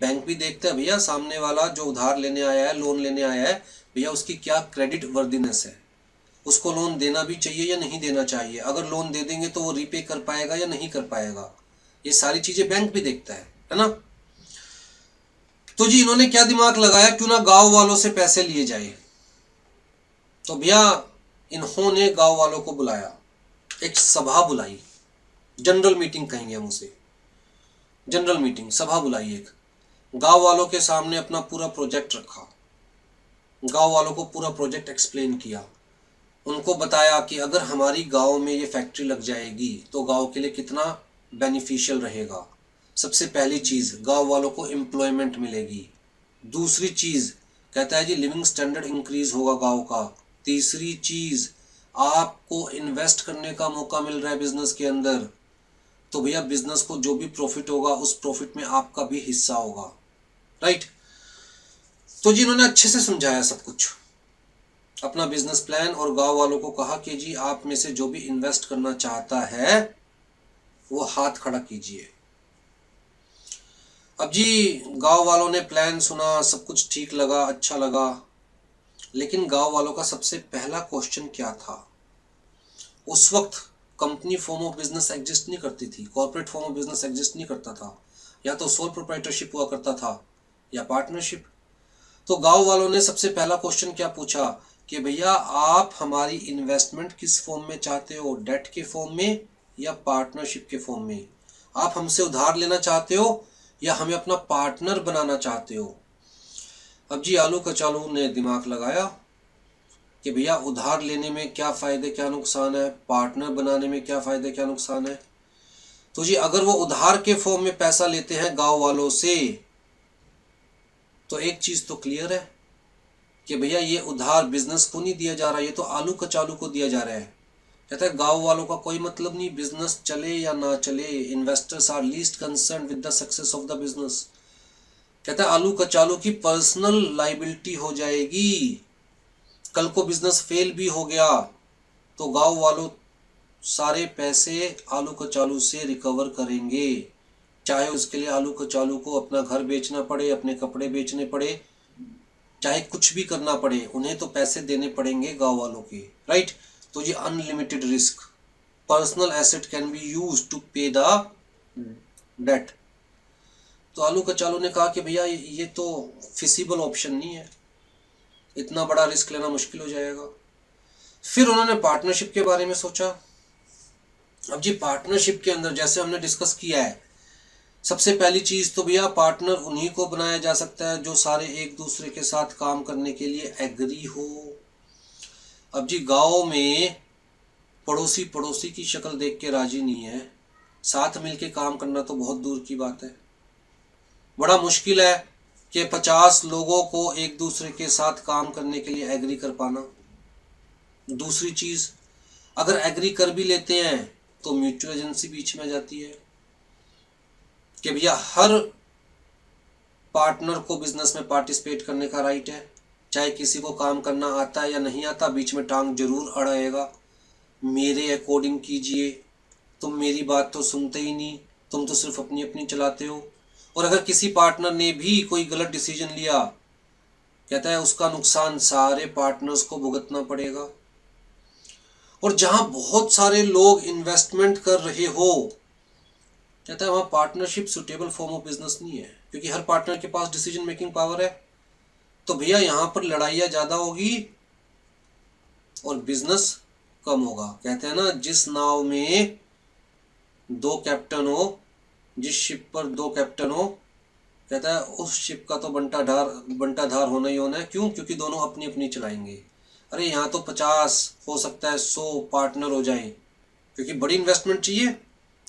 बैंक भी देखता है भैया सामने वाला जो उधार लेने आया है, लोन लेने आया है, भैया उसकी क्या क्रेडिट वर्दीनेस है, उसको लोन देना भी चाहिए या नहीं देना चाहिए, अगर लोन दे देंगे तो वो रीपे कर पाएगा या नहीं कर पाएगा, ये सारी चीजें बैंक भी देखता है ना। तो जी इन्होंने क्या दिमाग लगाया, क्यों ना गांव वालों से पैसे लिए जाए। तो भैया इन्होंने गांव वालों को बुलाया, एक सभा बुलाई, जनरल मीटिंग कहेंगे हम उसे, जनरल मीटिंग, सभा बुलाई एक, गांव वालों के सामने अपना पूरा प्रोजेक्ट रखा, गांव वालों को पूरा प्रोजेक्ट एक्सप्लेन किया, उनको बताया कि अगर हमारी गांव में ये फैक्ट्री लग जाएगी तो गांव के लिए कितना बेनिफिशियल रहेगा। सबसे पहली चीज़, गांव वालों को एम्प्लॉयमेंट मिलेगी। दूसरी चीज़ कहता है जी लिविंग स्टैंडर्ड इंक्रीज होगा गांव का। तीसरी चीज़, आपको इन्वेस्ट करने का मौका मिल रहा है बिजनेस के अंदर, तो भैया बिजनेस को जो भी प्रॉफिट होगा उस प्रॉफिट में आपका भी हिस्सा होगा, राइट। तो जी इन्होंने अच्छे से समझाया सब कुछ, अपना बिजनेस प्लान, और गांव वालों को कहा कि जी आप में से जो भी इन्वेस्ट करना चाहता है वो हाथ खड़ा कीजिए। अब जी गांव वालों ने प्लान सुना, सब कुछ ठीक लगा, अच्छा लगा, लेकिन गांव वालों का सबसे पहला क्वेश्चन क्या था, उस वक्त company form of business exist नहीं करती थी, corporate form of business exist नहीं करता था, या तो सोल प्रोप्राइटरशिप हुआ करता था या पार्टनरशिप। तो गांव वालों ने सबसे पहला क्वेश्चन क्या पूछा कि भैया आप हमारी इन्वेस्टमेंट किस फॉर्म में चाहते हो, डेट के फॉर्म में या पार्टनरशिप के फॉर्म में, आप हमसे उधार लेना चाहते हो या हमें अपना पार्टनर बनाना चाहते हो। अब जी आलू कचालू ने दिमाग लगाया कि भैया उधार लेने में क्या फ़ायदे क्या नुकसान है, पार्टनर बनाने में क्या फ़ायदे क्या नुकसान है। तो जी अगर वो उधार के फॉर्म में पैसा लेते हैं गांव वालों से तो एक चीज़ तो क्लियर है कि भैया ये उधार बिजनेस को नहीं दिया जा रहा, ये तो आलू कचालू को दिया जा रहा है। कहता है गांव वालों का कोई मतलब नहीं, बिजनेस चले या ना चले, investors are least concern with the success of the business. कहता है आलू कचालू की पर्सनल लाइबिलिटी हो जाएगी, कल को बिजनेस फेल भी हो गया तो गांव वालों सारे पैसे आलू कचालू से रिकवर करेंगे, चाहे उसके लिए आलू कचालू को अपना घर बेचना पड़े, अपने कपड़े बेचने पड़े, चाहे कुछ भी करना पड़े, उन्हें तो पैसे देने पड़ेंगे गांव वालों के, राइट। तो ये unlimited risk, personal asset can be use to pay the debt. तो आलू कचालू ने कहा कि भैया ये तो फिजिबल ऑप्शन नहीं है, इतना बड़ा रिस्क लेना मुश्किल हो जाएगा। फिर उन्होंने पार्टनरशिप के बारे में सोचा। अब जी पार्टनरशिप के अंदर जैसे हमने डिस्कस किया है, सबसे पहली चीज़ तो भैया पार्टनर उन्हीं को बनाया जा सकता है जो सारे एक दूसरे के साथ काम करने के लिए एग्री हो। अब जी गांव में पड़ोसी पड़ोसी की शक्ल देख के राजी नहीं है, साथ मिलके काम करना तो बहुत दूर की बात है, बड़ा मुश्किल है कि 50 लोगों को एक दूसरे के साथ काम करने के लिए एग्री कर पाना। दूसरी चीज़, अगर एग्री कर भी लेते हैं तो म्यूचुअल एजेंसी बीच में जाती है कि भैया हर पार्टनर को बिजनेस में पार्टिसिपेट करने का राइट है, चाहे किसी को काम करना आता है या नहीं आता, बीच में टांग जरूर अड़ाएगा, मेरे अकॉर्डिंग कीजिए, तुम मेरी बात तो सुनते ही नहीं, तुम तो सिर्फ अपनी अपनी चलाते हो। और अगर किसी पार्टनर ने भी कोई गलत डिसीजन लिया, कहता है उसका नुकसान सारे पार्टनर्स को भुगतना पड़ेगा। और जहां बहुत सारे लोग इन्वेस्टमेंट कर रहे हो, कहता है वहाँ partnership suitable form of business नहीं है, क्योंकि हर पार्टनर के पास डिसीजन मेकिंग पावर है। तो भैया यहाँ पर लड़ाइयाँ ज़्यादा होगी और बिजनेस कम होगा। कहते हैं ना, जिस नाव में 2 कैप्टन हो, जिस शिप पर 2 कैप्टन हो, कहता है उस शिप का तो बंटाधार होना ही होना है। क्यों? क्योंकि दोनों अपनी अपनी चलाएंगे। अरे यहाँ तो 50 हो सकता है 100 पार्टनर हो जाएं, क्योंकि बड़ी इन्वेस्टमेंट चाहिए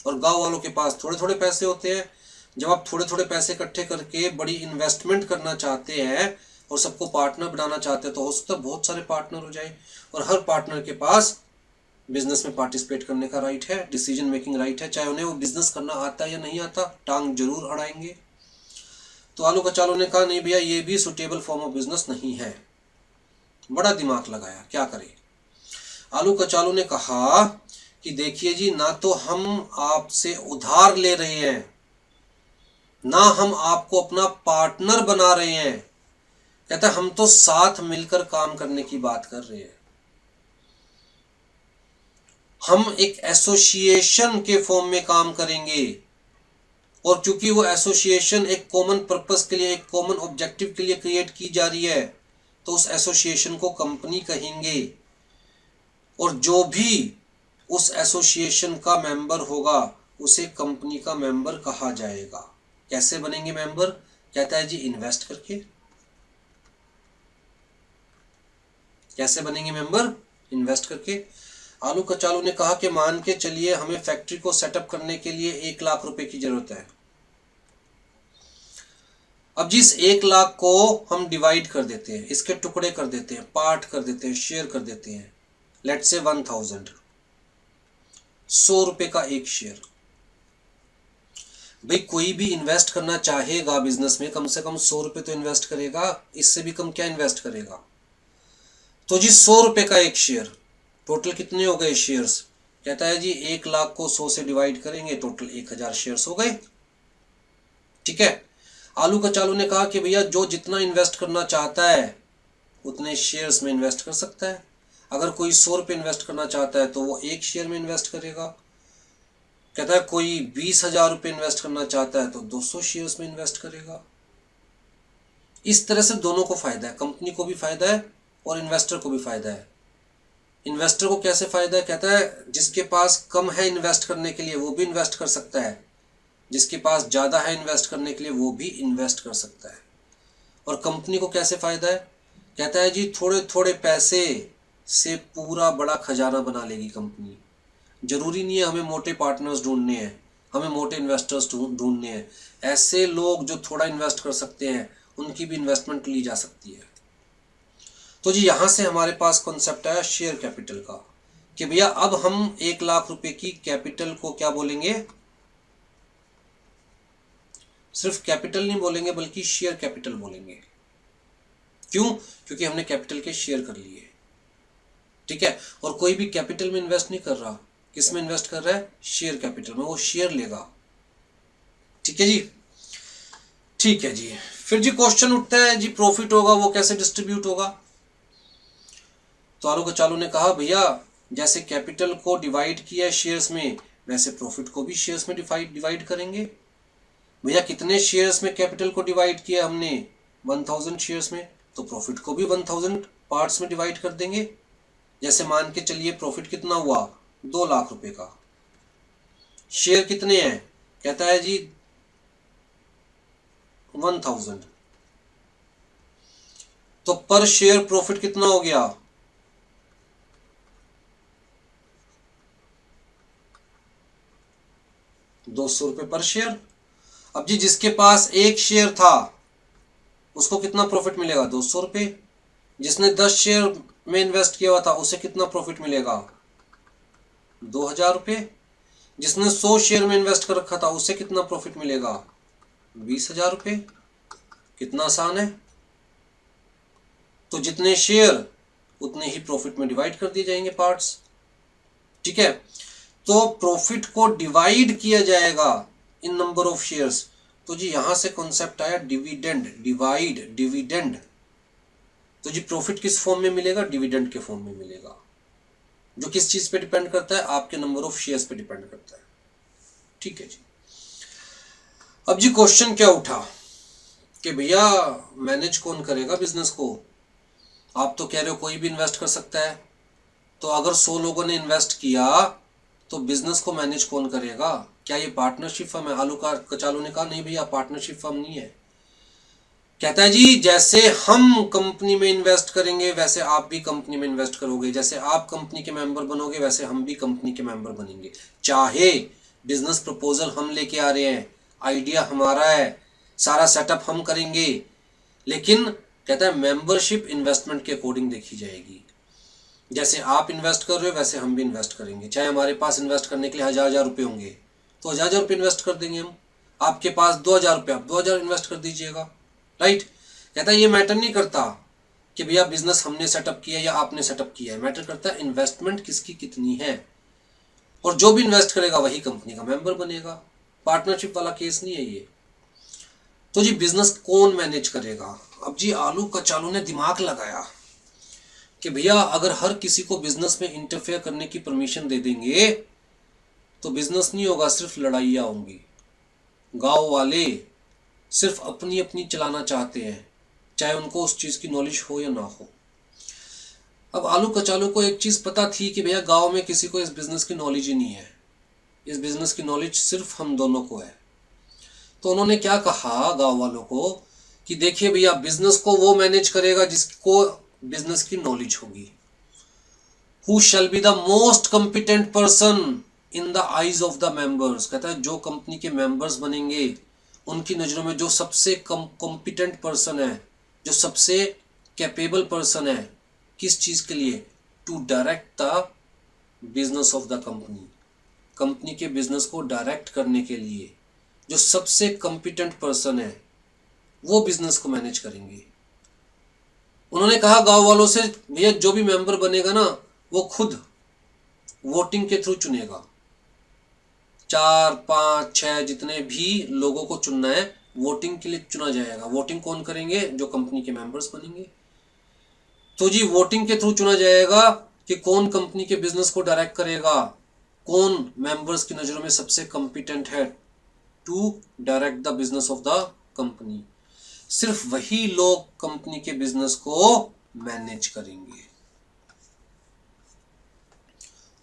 और गांव वालों के पास थोड़े थोड़े पैसे होते हैं। जब आप थोड़े थोड़े पैसे इकट्ठे करके बड़ी इन्वेस्टमेंट करना चाहते हैं और सबको पार्टनर बनाना चाहते हैं, तो हो सकता है बहुत सारे पार्टनर हो जाए और हर पार्टनर के पास बिजनेस में पार्टिसिपेट करने का राइट है, डिसीजन मेकिंग राइट है, चाहे उन्हें वो बिजनेस करना आता है या नहीं आता, टांग जरूर अड़ाएंगे। तो आलू कचालू ने कहा नहीं भैया, ये भी सुटेबल फॉर्म ऑफ बिजनेस नहीं है। बड़ा दिमाग लगाया, क्या करे। आलू कचालू ने कहा कि देखिए जी, ना तो हम आपसे उधार ले रहे हैं, ना हम आपको अपना पार्टनर बना रहे हैं। कहता है हम तो साथ मिलकर काम करने की बात कर रहे हैं। हम एक एसोसिएशन के फॉर्म में काम करेंगे, और चूंकि वो एसोसिएशन एक कॉमन पर्पस के लिए, एक कॉमन ऑब्जेक्टिव के लिए क्रिएट की जा रही है, तो उस एसोसिएशन को कंपनी कहेंगे। और जो भी उस एसोसिएशन का मेंबर होगा उसे कंपनी का मेंबर कहा जाएगा। कैसे बनेंगे मेंबर? कहता है जी इन्वेस्ट करके। कैसे बनेंगे मेंबर? इन्वेस्ट करके। आलू कचालू ने कहा कि मान के चलिए हमें फैक्ट्री को सेटअप करने के लिए 1 लाख रुपए की जरूरत है। अब जिस 1 लाख को हम डिवाइड कर देते हैं, इसके टुकड़े कर देते हैं, पार्ट कर देते हैं, शेयर कर देते हैं, लेट से 1000, 100 रुपए का एक शेयर। भाई कोई भी इन्वेस्ट करना चाहेगा बिजनेस में, कम से कम 100 रुपए तो इन्वेस्ट करेगा, इससे भी कम क्या इन्वेस्ट करेगा। तो जी 100 रुपए का एक शेयर, टोटल कितने हो गए शेयर्स? कहता है जी 1 लाख को 100 से डिवाइड करेंगे, टोटल 1000 शेयर्स हो गए। ठीक है। आलू कचालू ने कहा कि भैया जो जितना इन्वेस्ट करना चाहता है उतने शेयर्स में इन्वेस्ट कर सकता है। अगर कोई 100 रुपये इन्वेस्ट करना चाहता है तो वो एक शेयर में इन्वेस्ट करेगा। कहता है कोई 20,000 रुपये इन्वेस्ट करना चाहता है तो 200 शेयर्स में इन्वेस्ट करेगा। इस तरह से दोनों को फायदा है, कंपनी को भी फायदा है और इन्वेस्टर को भी फायदा है। इन्वेस्टर को कैसे फायदा है? कहता है जिसके पास कम है इन्वेस्ट करने के लिए वो भी इन्वेस्ट कर सकता है, जिसके पास ज़्यादा है इन्वेस्ट करने के लिए वो भी इन्वेस्ट कर सकता है। और कंपनी को कैसे फ़ायदा है? कहता है जी थोड़े थोड़े पैसे से पूरा बड़ा खजाना बना लेगी कंपनी। ज़रूरी नहीं है हमें मोटे पार्टनर्स ढूंढने हैं, हमें मोटे इन्वेस्टर्स ढूंढने हैं। ऐसे लोग जो थोड़ा इन्वेस्ट कर सकते हैं उनकी भी इन्वेस्टमेंट ली जा सकती है। तो जी यहाँ से हमारे पास कॉन्सेप्ट आया शेयर कैपिटल का, कि भैया अब हम 1 लाख रुपए की कैपिटल को क्या बोलेंगे? सिर्फ कैपिटल नहीं बोलेंगे बल्कि शेयर कैपिटल बोलेंगे। क्यों? क्योंकि हमने कैपिटल के शेयर कर लिए। ठीक है। और कोई भी कैपिटल में इन्वेस्ट नहीं कर रहा, किस में इन्वेस्ट कर रहा है? शेयर कैपिटल में, वो शेयर लेगा। ठीक है जी। ठीक है जी। फिर जी क्वेश्चन उठता है जी प्रॉफिट होगा वो कैसे डिस्ट्रीब्यूट होगा? तो आलू कचालू ने कहा भैया जैसे कैपिटल को डिवाइड किया शेयर्स में, वैसे प्रॉफिट को भी शेयर्स में डिवाइड करेंगे। भैया कितने शेयर्स में कैपिटल को डिवाइड किया हमने? 1000 शेयर्स में, तो प्रॉफिट को भी 1000 पार्ट्स में डिवाइड कर देंगे। जैसे मान के चलिए प्रॉफिट कितना हुआ? 2 लाख रुपए का। शेयर कितने हैं? कहता है जी 1000, तो पर शेयर प्रॉफिट कितना हो गया? 200 रुपए पर शेयर। अब जी जिसके पास एक शेयर था उसको कितना प्रॉफिट मिलेगा? 200 रुपए। जिसने 10 शेयर में इन्वेस्ट किया हुआ था उसे कितना प्रॉफिट मिलेगा? 2000 रुपये। जिसने 100 शेयर में इन्वेस्ट कर रखा था उसे कितना प्रॉफिट मिलेगा? 20,000 रुपये। कितना आसान है। तो जितने शेयर उतने ही प्रॉफिट में डिवाइड कर दिए जाएंगे पार्ट्स। ठीक है। तो प्रॉफिट को डिवाइड किया जाएगा इन नंबर ऑफ शेयर्स। तो जी यहां से कॉन्सेप्ट आया डिविडेंड, डिवाइड डिविडेंड। तो जी प्रॉफिट किस फॉर्म में मिलेगा? डिविडेंड के फॉर्म में मिलेगा, जो किस चीज पे डिपेंड करता है? आपके नंबर ऑफ शेयर्स पे डिपेंड करता है। ठीक है जी। अब जी क्वेश्चन क्या उठा कि भैया मैनेज कौन करेगा बिजनेस को? आप तो कह रहे हो कोई भी इन्वेस्ट कर सकता है, तो अगर 100 लोगों ने इन्वेस्ट किया तो बिजनेस को मैनेज कौन करेगा? क्या ये पार्टनरशिप फर्म है? आलू का कचालू ने कहा नहीं भैया पार्टनरशिप फर्म नहीं है। कहता है जी जैसे हम कंपनी में इन्वेस्ट करेंगे वैसे आप भी कंपनी में इन्वेस्ट करोगे, जैसे आप कंपनी के मेंबर बनोगे वैसे हम भी कंपनी के मेंबर बनेंगे। चाहे बिजनेस प्रपोजल हम लेके आ रहे हैं, आइडिया हमारा है, सारा सेटअप हम करेंगे, लेकिन कहता है मेंबरशिप इन्वेस्टमेंट के अकॉर्डिंग देखी जाएगी। जैसे आप इन्वेस्ट कर रहे हो वैसे हम भी इन्वेस्ट करेंगे। चाहे हमारे पास इन्वेस्ट करने के लिए 1000 रुपये होंगे तो 1000 रुपये इन्वेस्ट कर देंगे हम। आपके पास 2000 रुपये, आप 2000 इन्वेस्ट कर दीजिएगा। राइट। कहता है ये मैटर नहीं करता कि भैया बिजनेस हमने सेटअप किया या आपने सेटअप किया है, मैटर करता है इन्वेस्टमेंट किसकी कितनी है। और जो भी इन्वेस्ट करेगा वही कंपनी का मेंबर बनेगा। पार्टनरशिप वाला केस नहीं है ये। तो जी बिजनेस कौन मैनेज करेगा? अब जी आलू कचालू ने दिमाग लगाया कि भैया अगर हर किसी को बिजनेस में इंटरफेयर करने की परमिशन दे देंगे तो बिजनेस नहीं होगा, सिर्फ लड़ाइयाँ होंगी। गांव वाले सिर्फ अपनी अपनी चलाना चाहते हैं, चाहे उनको उस चीज़ की नॉलेज हो या ना हो। अब आलू कचालू को एक चीज़ पता थी कि भैया गांव में किसी को इस बिज़नेस की नॉलेज ही नहीं है, इस बिज़नेस की नॉलेज सिर्फ हम दोनों को है। तो उन्होंने क्या कहा गांव वालों को कि देखिए भैया बिज़नेस को वो मैनेज करेगा जिसको बिज़नेस की नॉलेज होगी। Who shall be the most competent person in the eyes of the members. कहता है जो कंपनी के मेंबर्स बनेंगे उनकी नज़रों में जो सबसे कॉम्पिटेंट पर्सन है, जो सबसे कैपेबल पर्सन है, किस चीज़ के लिए? To direct the business of the company. Company के बिजनेस को डायरेक्ट करने के लिए जो सबसे कॉम्पिटेंट पर्सन है वो बिजनेस को मैनेज करेंगे। उन्होंने कहा गांव वालों से भैया जो भी मेंबर बनेगा ना वो खुद वोटिंग के थ्रू चुनेगा। 4, 5, 6 जितने भी लोगों को चुनना है वोटिंग के लिए चुना जाएगा। वोटिंग कौन करेंगे? जो कंपनी के मेंबर्स बनेंगे। तो जी वोटिंग के थ्रू चुना जाएगा कि कौन कंपनी के बिजनेस को डायरेक्ट करेगा, कौन मेंबर्स की नज़रों में सबसे कॉम्पिटेंट है to direct the business of the company. सिर्फ वही लोग कंपनी के बिजनेस को मैनेज करेंगे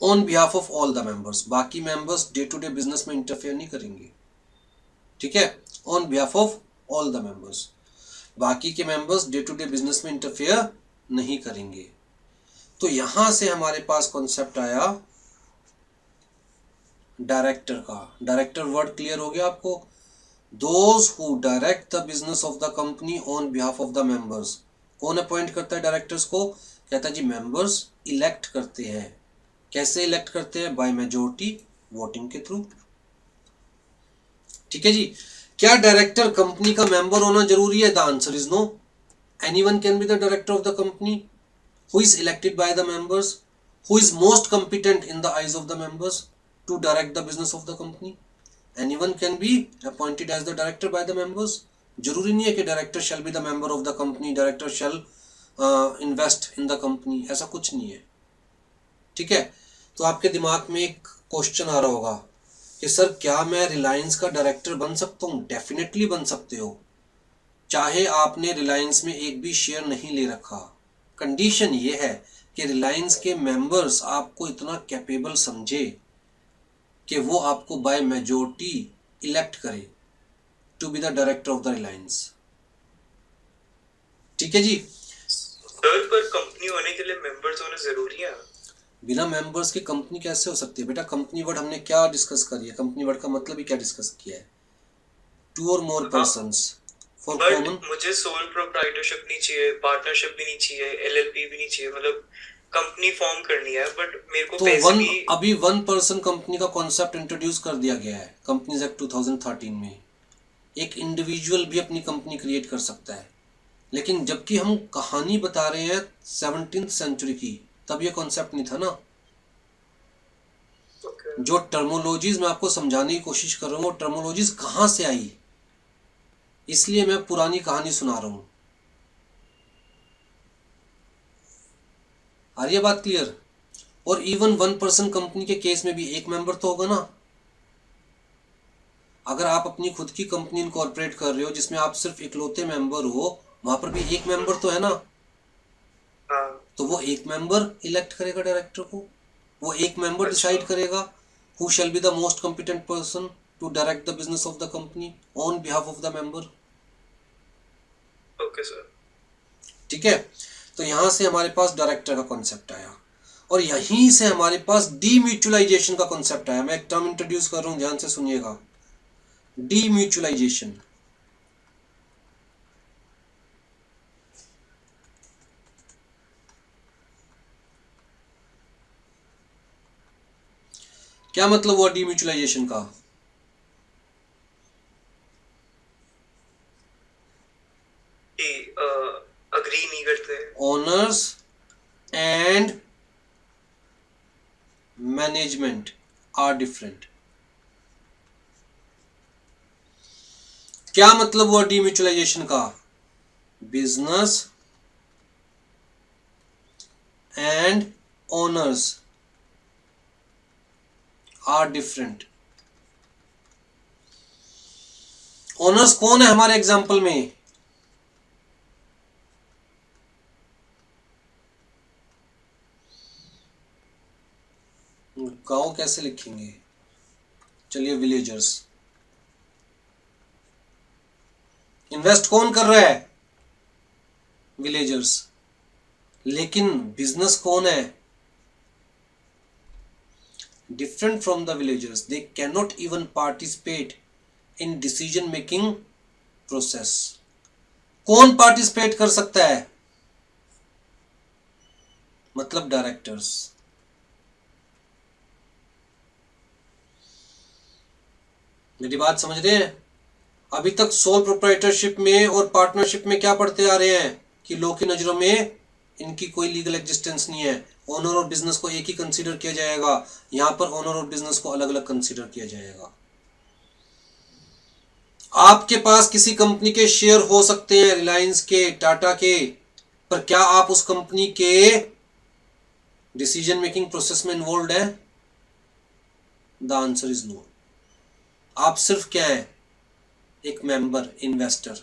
on behalf of all the members. बाकी members day to day business में इंटरफेयर नहीं करेंगे, ठीक है? On behalf of all the members, बाकी के members day to day business में इंटरफेयर नहीं करेंगे। तो यहां से हमारे पास कॉन्सेप्ट आया डायरेक्टर का। डायरेक्टर वर्ड क्लियर हो गया आपको? Those who direct the business of the company on behalf of the members. कौन अपॉइंट करता है डायरेक्टर्स को? कहता है जी मेंबर्स इलेक्ट करते हैं। कैसे इलेक्ट करते हैं? बाय मेजोरिटी वोटिंग के थ्रू, ठीक है जी। क्या डायरेक्टर कंपनी का मेंबर होना जरूरी है? The answer is no. Anyone can be the director of the company who is elected by the members, who is most competent in the eyes of the members to direct the business of the company. Anyone can be appointed as the director by the members. जरूरी नहीं है कि director shall be the member of the company, director shall invest in the company, ऐसा कुछ नहीं है, ठीक है? तो आपके दिमाग में एक क्वेश्चन आ रहा होगा कि सर क्या मैं रिलायंस का डायरेक्टर बन सकता हूँ? डेफिनेटली बन सकते हो, चाहे आपने रिलायंस में एक भी शेयर नहीं ले रखा। कंडीशन ये है कि रिलायंस के मेंबर्स आपको इतना कैपेबल समझे कि वो आपको बाय मेजोरिटी इलेक्ट करे to be the director of the Reliance, ठीक है जी। सर पर कंपनी होने के लिए मेंबर्स होना जरूरी है? बिना मेंबर्स के कंपनी कैसे हो सकती है बेटा? कंपनी वर्ड हमने क्या डिस्कस करी है? कंपनी वर्ड का मतलब ही क्या डिस्कस किया है? टू और मोर पर्संस फॉर कॉमन। मुझे सोल प्रोप्राइटरशिप नहीं चाहिए, पार्टनरशिप भी नहीं चाहिए, एलएलपी भी नहीं चाहिए, मतलब कंपनी फॉर्म करनी है बट मेरे को तो पैसे भी। अभी वन पर्सन कंपनी का कॉन्सेप्ट इंट्रोड्यूस कर दिया गया है कंपनीज एक्ट 2013 में। एक इंडिविजुअल भी अपनी कंपनी क्रिएट कर सकता है, लेकिन जबकि हम कहानी बता रहे हैं 17th सेंचुरी की, तब ये कॉन्सेप्ट नहीं था ना। जो टर्मोलॉजीज मैं आपको समझाने की कोशिश कर रहा हूँ वो टर्मोलॉजीज कहाँ से आई, इसलिए मैं पुरानी कहानी सुना रहा हूं। आ रही है बात क्लियर? और इवन वन पर्सन कंपनी के केस में भी एक मेंबर तो होगा ना। अगर आप अपनी खुद की कंपनी इनकॉर्पोरेट कर रहे हो जिसमें आप सिर्फ इकलौते मेंबर हो, वहां पर भी एक मेंबर तो है ना। तो वो एक मेंबर इलेक्ट करेगा डायरेक्टर को, वो एक मेंबर डिसाइड करेगा who shall be the most competent person to direct the business of the company on behalf of the member. Okay sir, ठीक है। तो यहां से हमारे पास डायरेक्टर का कॉन्सेप्ट आया और यहीं से हमारे पास डीम्यूचुअलाइजेशन का कॉन्सेप्ट आया। मैं एक टर्म इंट्रोड्यूस कर रहा हूं, ध्यान से सुनिएगा। डीम्यूचुअलाइजेशन। क्या मतलब हुआ डीम्यूचुअलाइजेशन का? अग्री नहीं करते owners and management are different. क्या मतलब हुआ डीम्यूचुअलाइजेशन का? Business and owners are different. Owners कौन है हमारे एग्जाम्पल में? गांव कैसे लिखेंगे? चलिए विलेजर्स। इन्वेस्ट कौन कर रहा है? विलेजर्स। लेकिन बिजनेस कौन है? Different from the villagers, they can not even participate in decision making process. कौन पार्टिसिपेट कर सकता है? मतलब डायरेक्टर्स। मेरी बात समझ रहे हैं? अभी तक सोल प्रोप्राइटरशिप में और पार्टनरशिप में क्या पढ़ते आ रहे हैं कि लोग की नजरों में इनकी कोई लीगल एग्जिस्टेंस नहीं है, ओनर और बिजनेस को एक ही कंसीडर किया जाएगा। यहां पर ओनर और बिजनेस को अलग अलग कंसीडर किया जाएगा। आपके पास किसी कंपनी के शेयर हो सकते हैं, रिलायंस के, टाटा के, पर क्या आप उस कंपनी के डिसीजन मेकिंग प्रोसेस में इन्वॉल्व है? The answer is no. आप सिर्फ क्या है? एक मेंबर, इन्वेस्टर।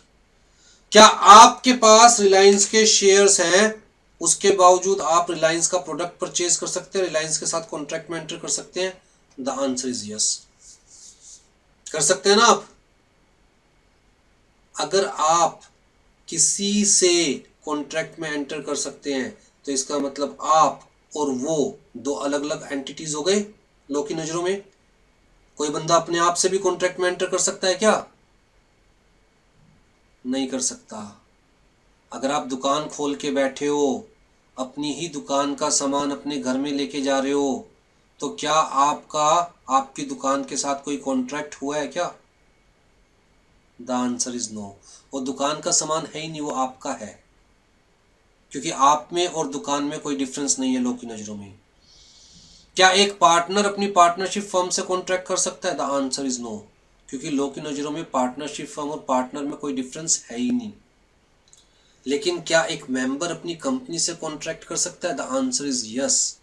क्या आपके पास रिलायंस के शेयर्स हैं, उसके बावजूद आप रिलायंस का प्रोडक्ट परचेज कर सकते हैं, रिलायंस के साथ कॉन्ट्रैक्ट में एंटर कर सकते हैं? The answer is yes. कर सकते हैं ना आप? अगर आप किसी से कॉन्ट्रैक्ट में एंटर कर सकते हैं तो इसका मतलब आप और वो दो अलग अलग एंटिटीज हो गए लोग की नजरों में। कोई बंदा अपने आप से भी कॉन्ट्रैक्ट में एंटर कर सकता है क्या? नहीं कर सकता। अगर आप दुकान खोल के बैठे हो, अपनी ही दुकान का सामान अपने घर में लेके जा रहे हो, तो क्या आपका आपकी दुकान के साथ कोई कॉन्ट्रैक्ट हुआ है क्या? The answer is no. वो दुकान का सामान है ही नहीं, वो आपका है, क्योंकि आप में और दुकान में कोई डिफरेंस नहीं है लोग की नजरों में। क्या एक पार्टनर अपनी पार्टनरशिप फर्म से कॉन्ट्रैक्ट कर सकता है? द आंसर इज नो, क्योंकि लोग की नजरों में पार्टनरशिप फर्म और पार्टनर में कोई डिफरेंस है ही नहीं। लेकिन क्या एक मेंबर अपनी कंपनी से कॉन्ट्रैक्ट कर सकता है? द आंसर इज यस,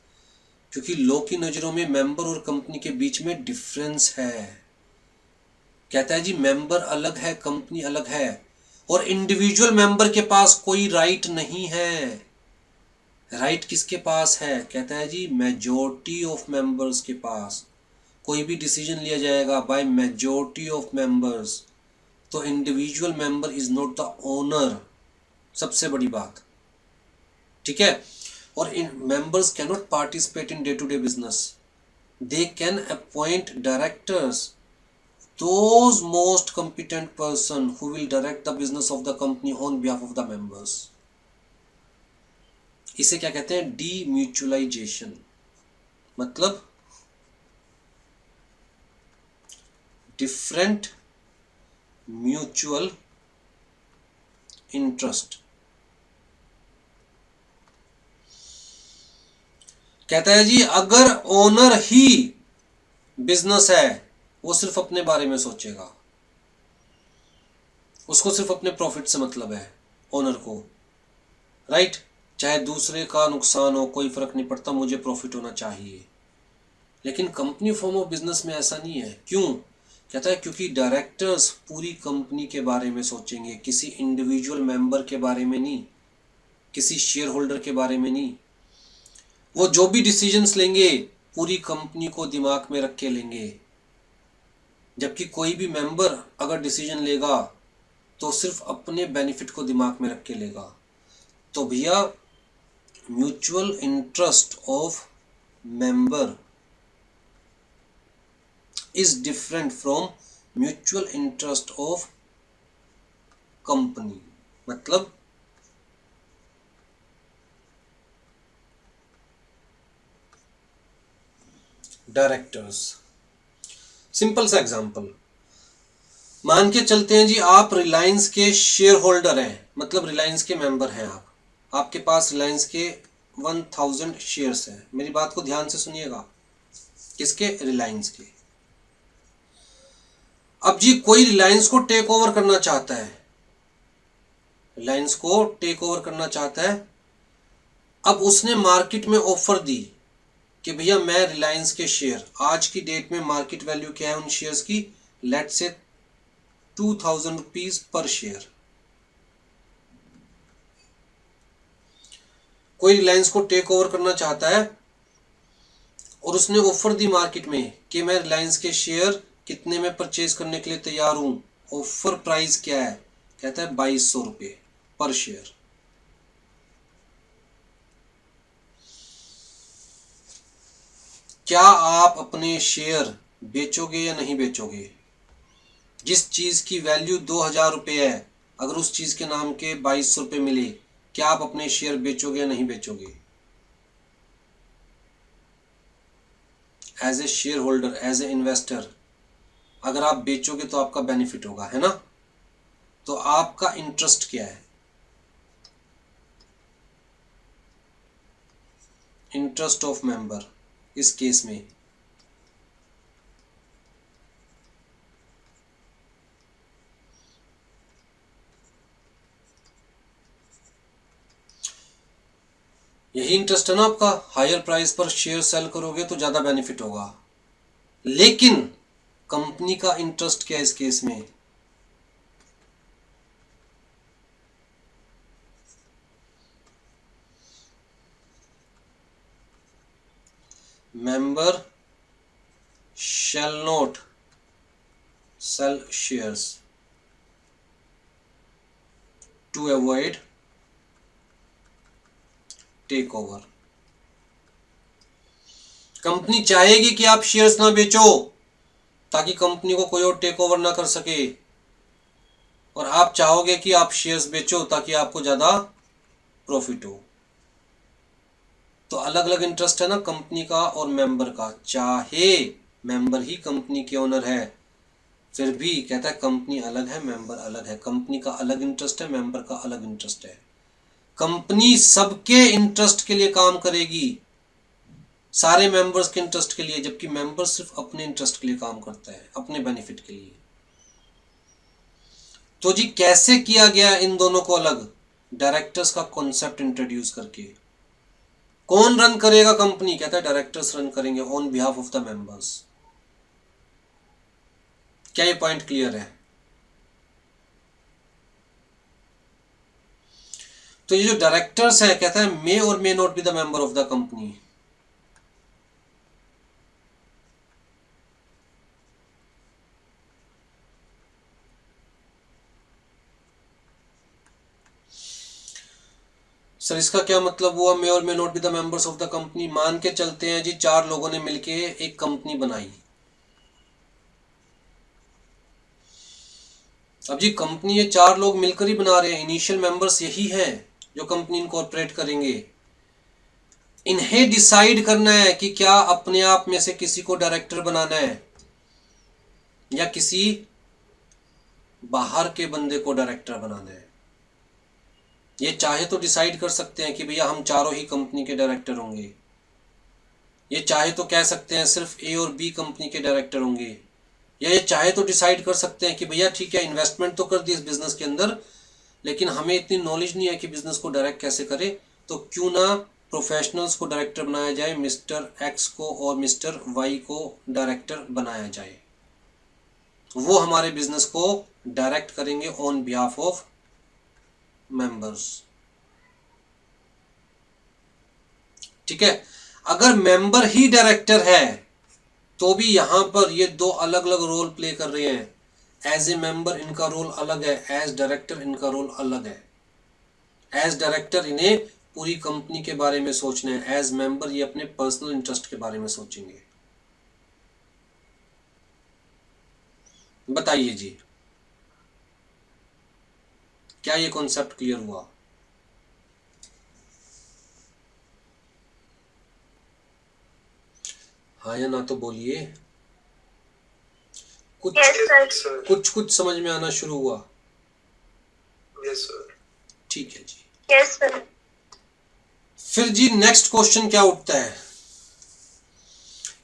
क्योंकि लोग की नजरों में मेंबर और कंपनी के बीच में डिफरेंस है। कहता है जी मेंबर अलग है, कंपनी अलग है, और इंडिविजुअल मेंबर के पास कोई राइट नहीं है। राइट किसके पास है? कहता है जी मेजॉरिटी ऑफ मेंबर्स के पास। कोई भी डिसीजन लिया जाएगा बाय मेजॉरिटी ऑफ मेंबर्स, तो individual member is not the owner. सबसे बड़ी बात, ठीक है। और इन members can not participate in day to day business, they can appoint directors, those most competent person who will direct the business of the company on behalf of the members। इसे क्या कहते हैं? डीम्यूचुअलाइजेशन। मतलब डिफरेंट म्यूचुअल इंटरेस्ट। कहता है जी अगर owner ही business है, वो सिर्फ अपने बारे में सोचेगा, उसको सिर्फ अपने प्रॉफिट से मतलब है ओनर को, राइट। चाहे दूसरे का नुकसान हो, कोई फर्क नहीं पड़ता, मुझे प्रॉफिट होना चाहिए। लेकिन कंपनी फॉर्म ऑफ बिजनेस में ऐसा नहीं है। क्यों? कहता है क्योंकि डायरेक्टर्स पूरी कंपनी के बारे में सोचेंगे, किसी इंडिविजुअल मेंबर के बारे में नहीं, किसी शेयर होल्डर के बारे में नहीं। वो जो भी डिसीजंस लेंगे पूरी कंपनी को दिमाग में रख के लेंगे। जबकि कोई भी मेंबर अगर डिसीजन लेगा तो सिर्फ अपने बेनिफिट को दिमाग में रख के लेगा। तो भैया mutual interest of member is different from mutual interest of company. मतलब डायरेक्टर्स। सिंपल सा एग्जांपल मान के चलते हैं जी, आप रिलायंस के शेयर होल्डर हैं, मतलब रिलायंस के मेंबर हैं आप। आपके पास रिलायंस के 1000 शेयर्स हैं। मेरी बात को ध्यान से सुनिएगा। किसके? रिलायंस के। अब जी कोई रिलायंस को टेक ओवर करना चाहता है, रिलायंस को टेक ओवर करना चाहता है। अब उसने मार्केट में ऑफर दी कि भैया मैं रिलायंस के शेयर, आज की डेट में मार्केट वैल्यू क्या है उन शेयर्स की, लेट से 2000 रुपीज पर शेयर। कोई रिलायंस को टेक ओवर करना चाहता है और उसने ऑफर दी मार्केट में कि मैं रिलायंस के शेयर कितने में परचेज करने के लिए तैयार हूं। ऑफर प्राइस क्या है? कहता है 2200 रुपये पर शेयर। क्या आप अपने शेयर बेचोगे या नहीं बेचोगे? जिस चीज की वैल्यू 2000 रुपये है, अगर उस चीज के नाम के 2200 रुपये मिले, क्या आप अपने शेयर बेचोगे या नहीं बेचोगे? As a shareholder, as a investor, अगर आप बेचोगे तो आपका बेनिफिट होगा, है ना? तो आपका इंटरेस्ट क्या है? इंटरेस्ट ऑफ मेंबर इस केस में यही इंटरेस्ट है ना आपका। हायर प्राइस पर शेयर सेल करोगे तो ज्यादा बेनिफिट होगा। लेकिन कंपनी का इंटरेस्ट क्या है इस केस में? Member shall not sell shares to avoid take over. Company चाहेगी कि आप शेयर्स ना बेचो ताकि कंपनी को कोई और टेक ओवर ना कर सके, और आप चाहोगे कि आप शेयर्स बेचो ताकि आपको ज्यादा प्रॉफिट हो। तो अलग अलग इंटरेस्ट है ना कंपनी का और मेंबर का। चाहे मेंबर ही कंपनी के ओनर है, फिर भी कहता है कंपनी अलग है, मेंबर अलग है। कंपनी का अलग इंटरेस्ट है, मेंबर का अलग इंटरेस्ट है। कंपनी सबके इंटरेस्ट के लिए काम करेगी, सारे मेंबर्स के इंटरेस्ट के लिए, जबकि मेंबर सिर्फ अपने इंटरेस्ट के लिए काम करता है, अपने बेनिफिट के लिए। तो जी कैसे किया गया इन दोनों को अलग? डायरेक्टर्स का कॉन्सेप्ट इंट्रोड्यूस करके। कौन रन करेगा कंपनी? कहता है डायरेक्टर्स रन करेंगे on behalf of the members. क्या ये पॉइंट क्लियर है? तो ये जो डायरेक्टर्स है, कहता है मे और may not be the member of the company. Sir इसका क्या मतलब हुआ मे और may not be the members of the company? मान के चलते हैं जी 4 लोगों ने मिलके एक कंपनी बनाई। अब जी कंपनी ये 4 लोग मिलकर ही बना रहे हैं, इनिशियल मेंबर्स यही हैं जो कंपनी इनकॉर्पोरेट करेंगे। इन्हें डिसाइड करना है कि क्या अपने आप में से किसी को डायरेक्टर बनाना है या किसी बाहर के बंदे को डायरेक्टर बनाना है। ये चाहे तो डिसाइड कर सकते हैं कि भैया हम चारों ही कंपनी के डायरेक्टर होंगे। ये चाहे तो कह सकते हैं सिर्फ ए और बी कंपनी के डायरेक्टर होंगे, या ये चाहे तो डिसाइड कर सकते हैं कि भैया ठीक है इन्वेस्टमेंट तो कर दी इस बिजनेस के अंदर, लेकिन हमें इतनी नॉलेज नहीं है कि बिजनेस को डायरेक्ट कैसे करें, तो क्यों ना प्रोफेशनल्स को डायरेक्टर बनाया जाए, मिस्टर एक्स को और मिस्टर वाई को डायरेक्टर बनाया जाए। वो हमारे बिजनेस को डायरेक्ट करेंगे ऑन बिहाफ ऑफ मेंबर्स। ठीक है, अगर मेंबर ही डायरेक्टर है तो भी यहां पर ये दो अलग अलग रोल प्ले कर रहे हैं। एज ए मेंबर इनका रोल अलग है, एज डायरेक्टर इनका रोल अलग है। एज डायरेक्टर इन्हें पूरी कंपनी के बारे में सोचना है, एज मेंबर ये अपने पर्सनल इंटरेस्ट के बारे में सोचेंगे। बताइए जी, क्या ये कॉन्सेप्ट क्लियर हुआ? हाँ या ना तो बोलिए। कुछ yes, कुछ कुछ समझ में आना शुरू हुआ? Yes sir. ठीक है जी। Yes sir. फिर जी नेक्स्ट क्वेश्चन क्या उठता है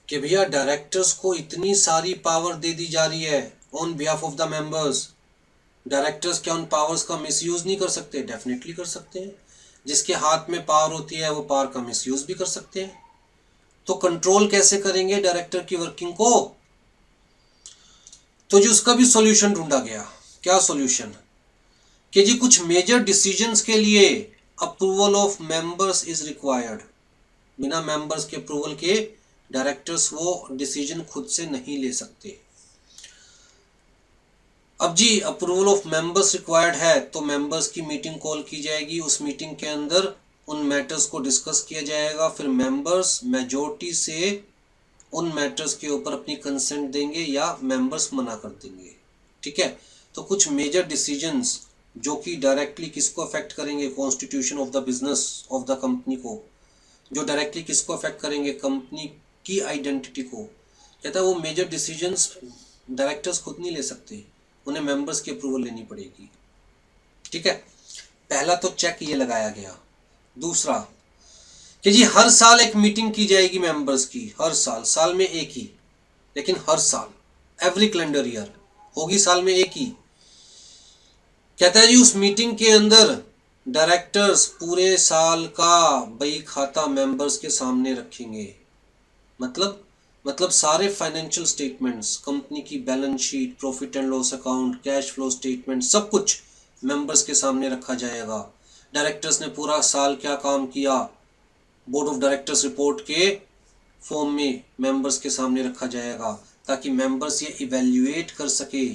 कि भैया डायरेक्टर्स को इतनी सारी पावर दे दी जा रही है on behalf of the members, directors क्या उन पावर्स का मिसयूज नहीं कर सकते? डेफिनेटली कर सकते हैं। जिसके हाथ में पावर होती है वो पावर का मिसयूज भी कर सकते हैं। तो कंट्रोल कैसे करेंगे डायरेक्टर की वर्किंग को? तो जी उसका भी सॉल्यूशन ढूंढा गया। क्या सॉल्यूशन? कि जी कुछ मेजर डिसीजंस के लिए approval of members is required. बिना मेंबर्स के अप्रूवल के डायरेक्टर्स वो डिसीजन खुद से नहीं ले सकते। अब जी अप्रूवल ऑफ मेंबर्स रिक्वायर्ड है तो मेंबर्स की मीटिंग कॉल की जाएगी। उस मीटिंग के अंदर उन मैटर्स को डिस्कस किया जाएगा। फिर मेंबर्स मेजॉरिटी से उन मैटर्स के ऊपर अपनी कंसेंट देंगे या मेंबर्स मना कर देंगे। ठीक है, तो कुछ मेजर डिसीजंस जो कि डायरेक्टली किसको अफेक्ट करेंगे? Constitution of the business of the company को। जो डायरेक्टली किसको अफेक्ट करेंगे? कंपनी की आइडेंटिटी को। कहता है वो मेजर डिसीजंस डायरेक्टर्स खुद नहीं ले सकते, उन्हें मेंबर्स की अप्रूवल लेनी पड़ेगी। ठीक है, पहला तो चेक ये लगाया गया। दूसरा कि जी हर साल एक मीटिंग की जाएगी मेंबर्स की, हर साल, साल में एक ही, लेकिन हर साल, एवरी कैलेंडर ईयर होगी साल में एक ही। कहता है जी उस मीटिंग के अंदर डायरेक्टर्स पूरे साल का बही खाता मेंबर्स के सामने रखेंगे। मतलब सारे फाइनेंशियल स्टेटमेंट्स, कंपनी की balance sheet, profit and loss account, cash flow statement, सब कुछ मेंबर्स के सामने रखा जाएगा। डायरेक्टर्स ने पूरा साल क्या काम किया, बोर्ड ऑफ डायरेक्टर्स रिपोर्ट के फॉर्म में मेंबर्स के सामने रखा जाएगा, ताकि मेंबर्स ये इवेल्युएट कर सके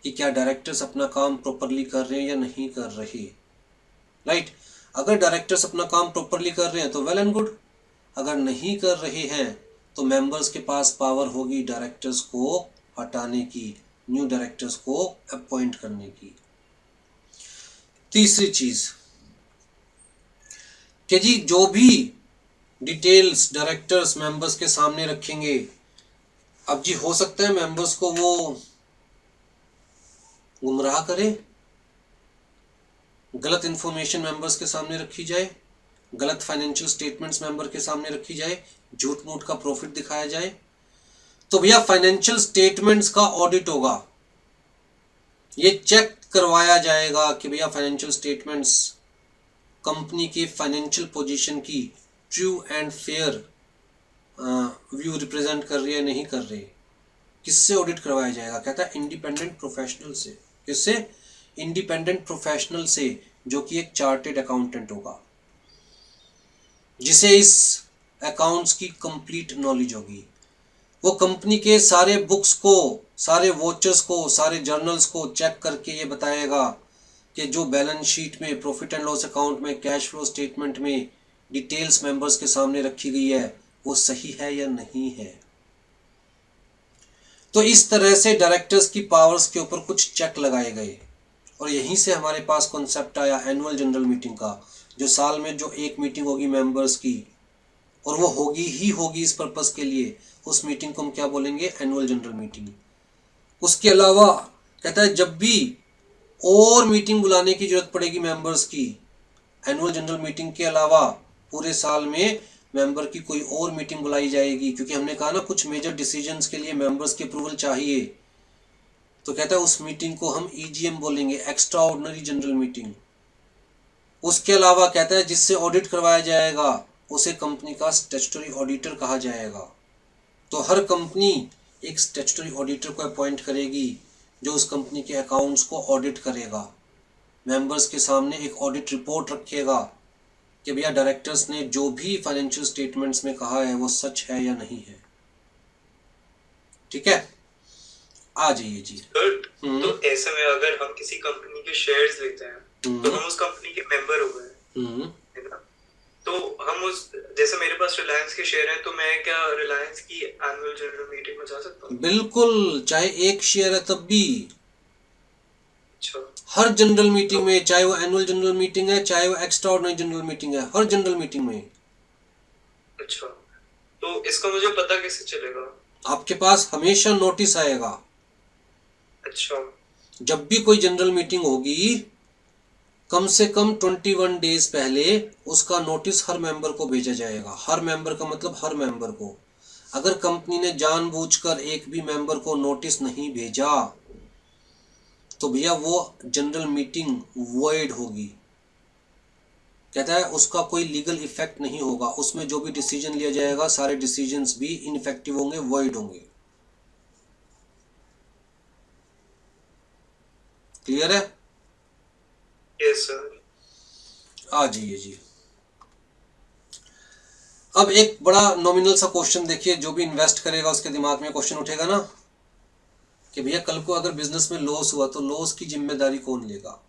कि क्या डायरेक्टर्स अपना काम प्रॉपरली कर रहे हैं या नहीं कर रहे। राइट, अगर डायरेक्टर्स अपना काम प्रॉपरली कर रहे हैं तो वेल एंड गुड, अगर नहीं कर रहे हैं तो मेंबर्स के पास पावर होगी डायरेक्टर्स को हटाने की, न्यू डायरेक्टर्स को अपॉइंट करने की। तीसरी चीज कि जी जो भी डिटेल्स डायरेक्टर्स मेंबर्स के सामने रखेंगे, अब जी हो सकता है मेंबर्स को वो गुमराह करे, गलत इंफॉर्मेशन मेंबर्स के सामने रखी जाए, गलत फाइनेंशियल स्टेटमेंट्स मेंबर के सामने रखी जाए, झूठ मूठ का प्रॉफिट दिखाया जाए। तो भैया फाइनेंशियल स्टेटमेंट्स का ऑडिट होगा, ये चेक करवाया जाएगा कि भैया फाइनेंशियल स्टेटमेंट्स कंपनी के फाइनेंशियल पोजीशन की true and fair view represent कर रही है नहीं कर रही। किससे ऑडिट करवाया जाएगा? कहता है इंडिपेंडेंट प्रोफेशनल से। किससे? इंडिपेंडेंट प्रोफेशनल से, जो कि एक चार्टेड अकाउंटेंट होगा, जिसे इस अकाउंट्स की कंप्लीट नॉलेज होगी। वो कंपनी के सारे बुक्स को, सारे वॉचर्स को, सारे जर्नल्स को चेक करके ये बताएगा कि जो बैलेंस शीट में, प्रॉफिट एंड लॉस अकाउंट में, कैश फ्लो स्टेटमेंट में डिटेल्स मेंबर्स के सामने रखी गई है वो सही है या नहीं है। तो इस तरह से डायरेक्टर्स की पावर्स के ऊपर कुछ चेक लगाए गए, और यहीं से हमारे पास कॉन्सेप्ट आया एनुअल जनरल मीटिंग का, जो साल में जो एक मीटिंग होगी मेंबर्स की, और वो होगी ही होगी इस पर्पस के लिए, उस मीटिंग को हम क्या बोलेंगे? Annual general meeting. उसके अलावा कहता है जब भी और मीटिंग बुलाने की जरूरत पड़ेगी मेंबर्स की, एनुअल जनरल मीटिंग के अलावा पूरे साल में मेंबर की कोई और मीटिंग बुलाई जाएगी, क्योंकि हमने कहा ना कुछ मेजर डिसीजंस के लिए मेंबर्स की अप्रूवल चाहिए, तो कहता है उस मीटिंग को हम ईजीएम बोलेंगे, एक्स्ट्रा ऑर्डिनरी जनरल मीटिंग। उसके अलावा कहता है जिससे ऑडिट करवाया जाएगा उसे कंपनी का स्टैट्यूटरी ऑडिटर कहा जाएगा। तो हर कंपनी एक स्टैट्यूटरी ऑडिटर को अपॉइंट करेगी जो उस कंपनी के अकाउंट्स को ऑडिट करेगा, मेंबर्स के सामने एक ऑडिट रिपोर्ट रखेगा कि भैया डायरेक्टर्स ने जो भी फाइनेंशियल स्टेटमेंट्स में कहा है वो सच है या नहीं है। ठीक है, आ जाइए जी। तो ऐसे में अगर हम किसी कंपनी के शेयर्स लेते हैं तो हम उस कंपनी के मेंबर हो गए, है ना? तो हम उस, जैसे मेरे पास रिलायंस के शेयर हैं तो मैं क्या रिलायंस की एनुअल जनरल मीटिंग में जा सकता हूँ? बिल्कुल, चाहे एक शेयर है तब भी। अच्छा, हर जनरल मीटिंग में, चाहे वो एनुअल जनरल मीटिंग है चाहे वो एक्स्ट्रा ऑर्डिनरी जनरल मीटिंग है, हर जनरल मीटिंग में। अच्छा, तो इसका मुझे पता कैसे चलेगा? आपके पास हमेशा नोटिस आएगा। अच्छा, जब भी कोई जनरल मीटिंग होगी कम से कम 21 डेज पहले उसका नोटिस हर मेंबर को भेजा जाएगा। हर मेंबर का मतलब हर मेंबर को। अगर कंपनी ने जानबूझकर एक भी मेंबर को नोटिस नहीं भेजा तो भैया वो जनरल मीटिंग वॉइड होगी। कहता है उसका कोई लीगल इफेक्ट नहीं होगा, उसमें जो भी डिसीजन लिया जाएगा सारे डिसीजंस भी इनफेक्टिव होंगे, वॉइड होंगे। क्लियर है? Yes sir. आ जाइए जी। अब एक बड़ा नॉमिनल सा क्वेश्चन देखिए, जो भी इन्वेस्ट करेगा उसके दिमाग में क्वेश्चन उठेगा ना कि भैया कल को अगर बिजनेस में लॉस हुआ तो लॉस की जिम्मेदारी कौन लेगा।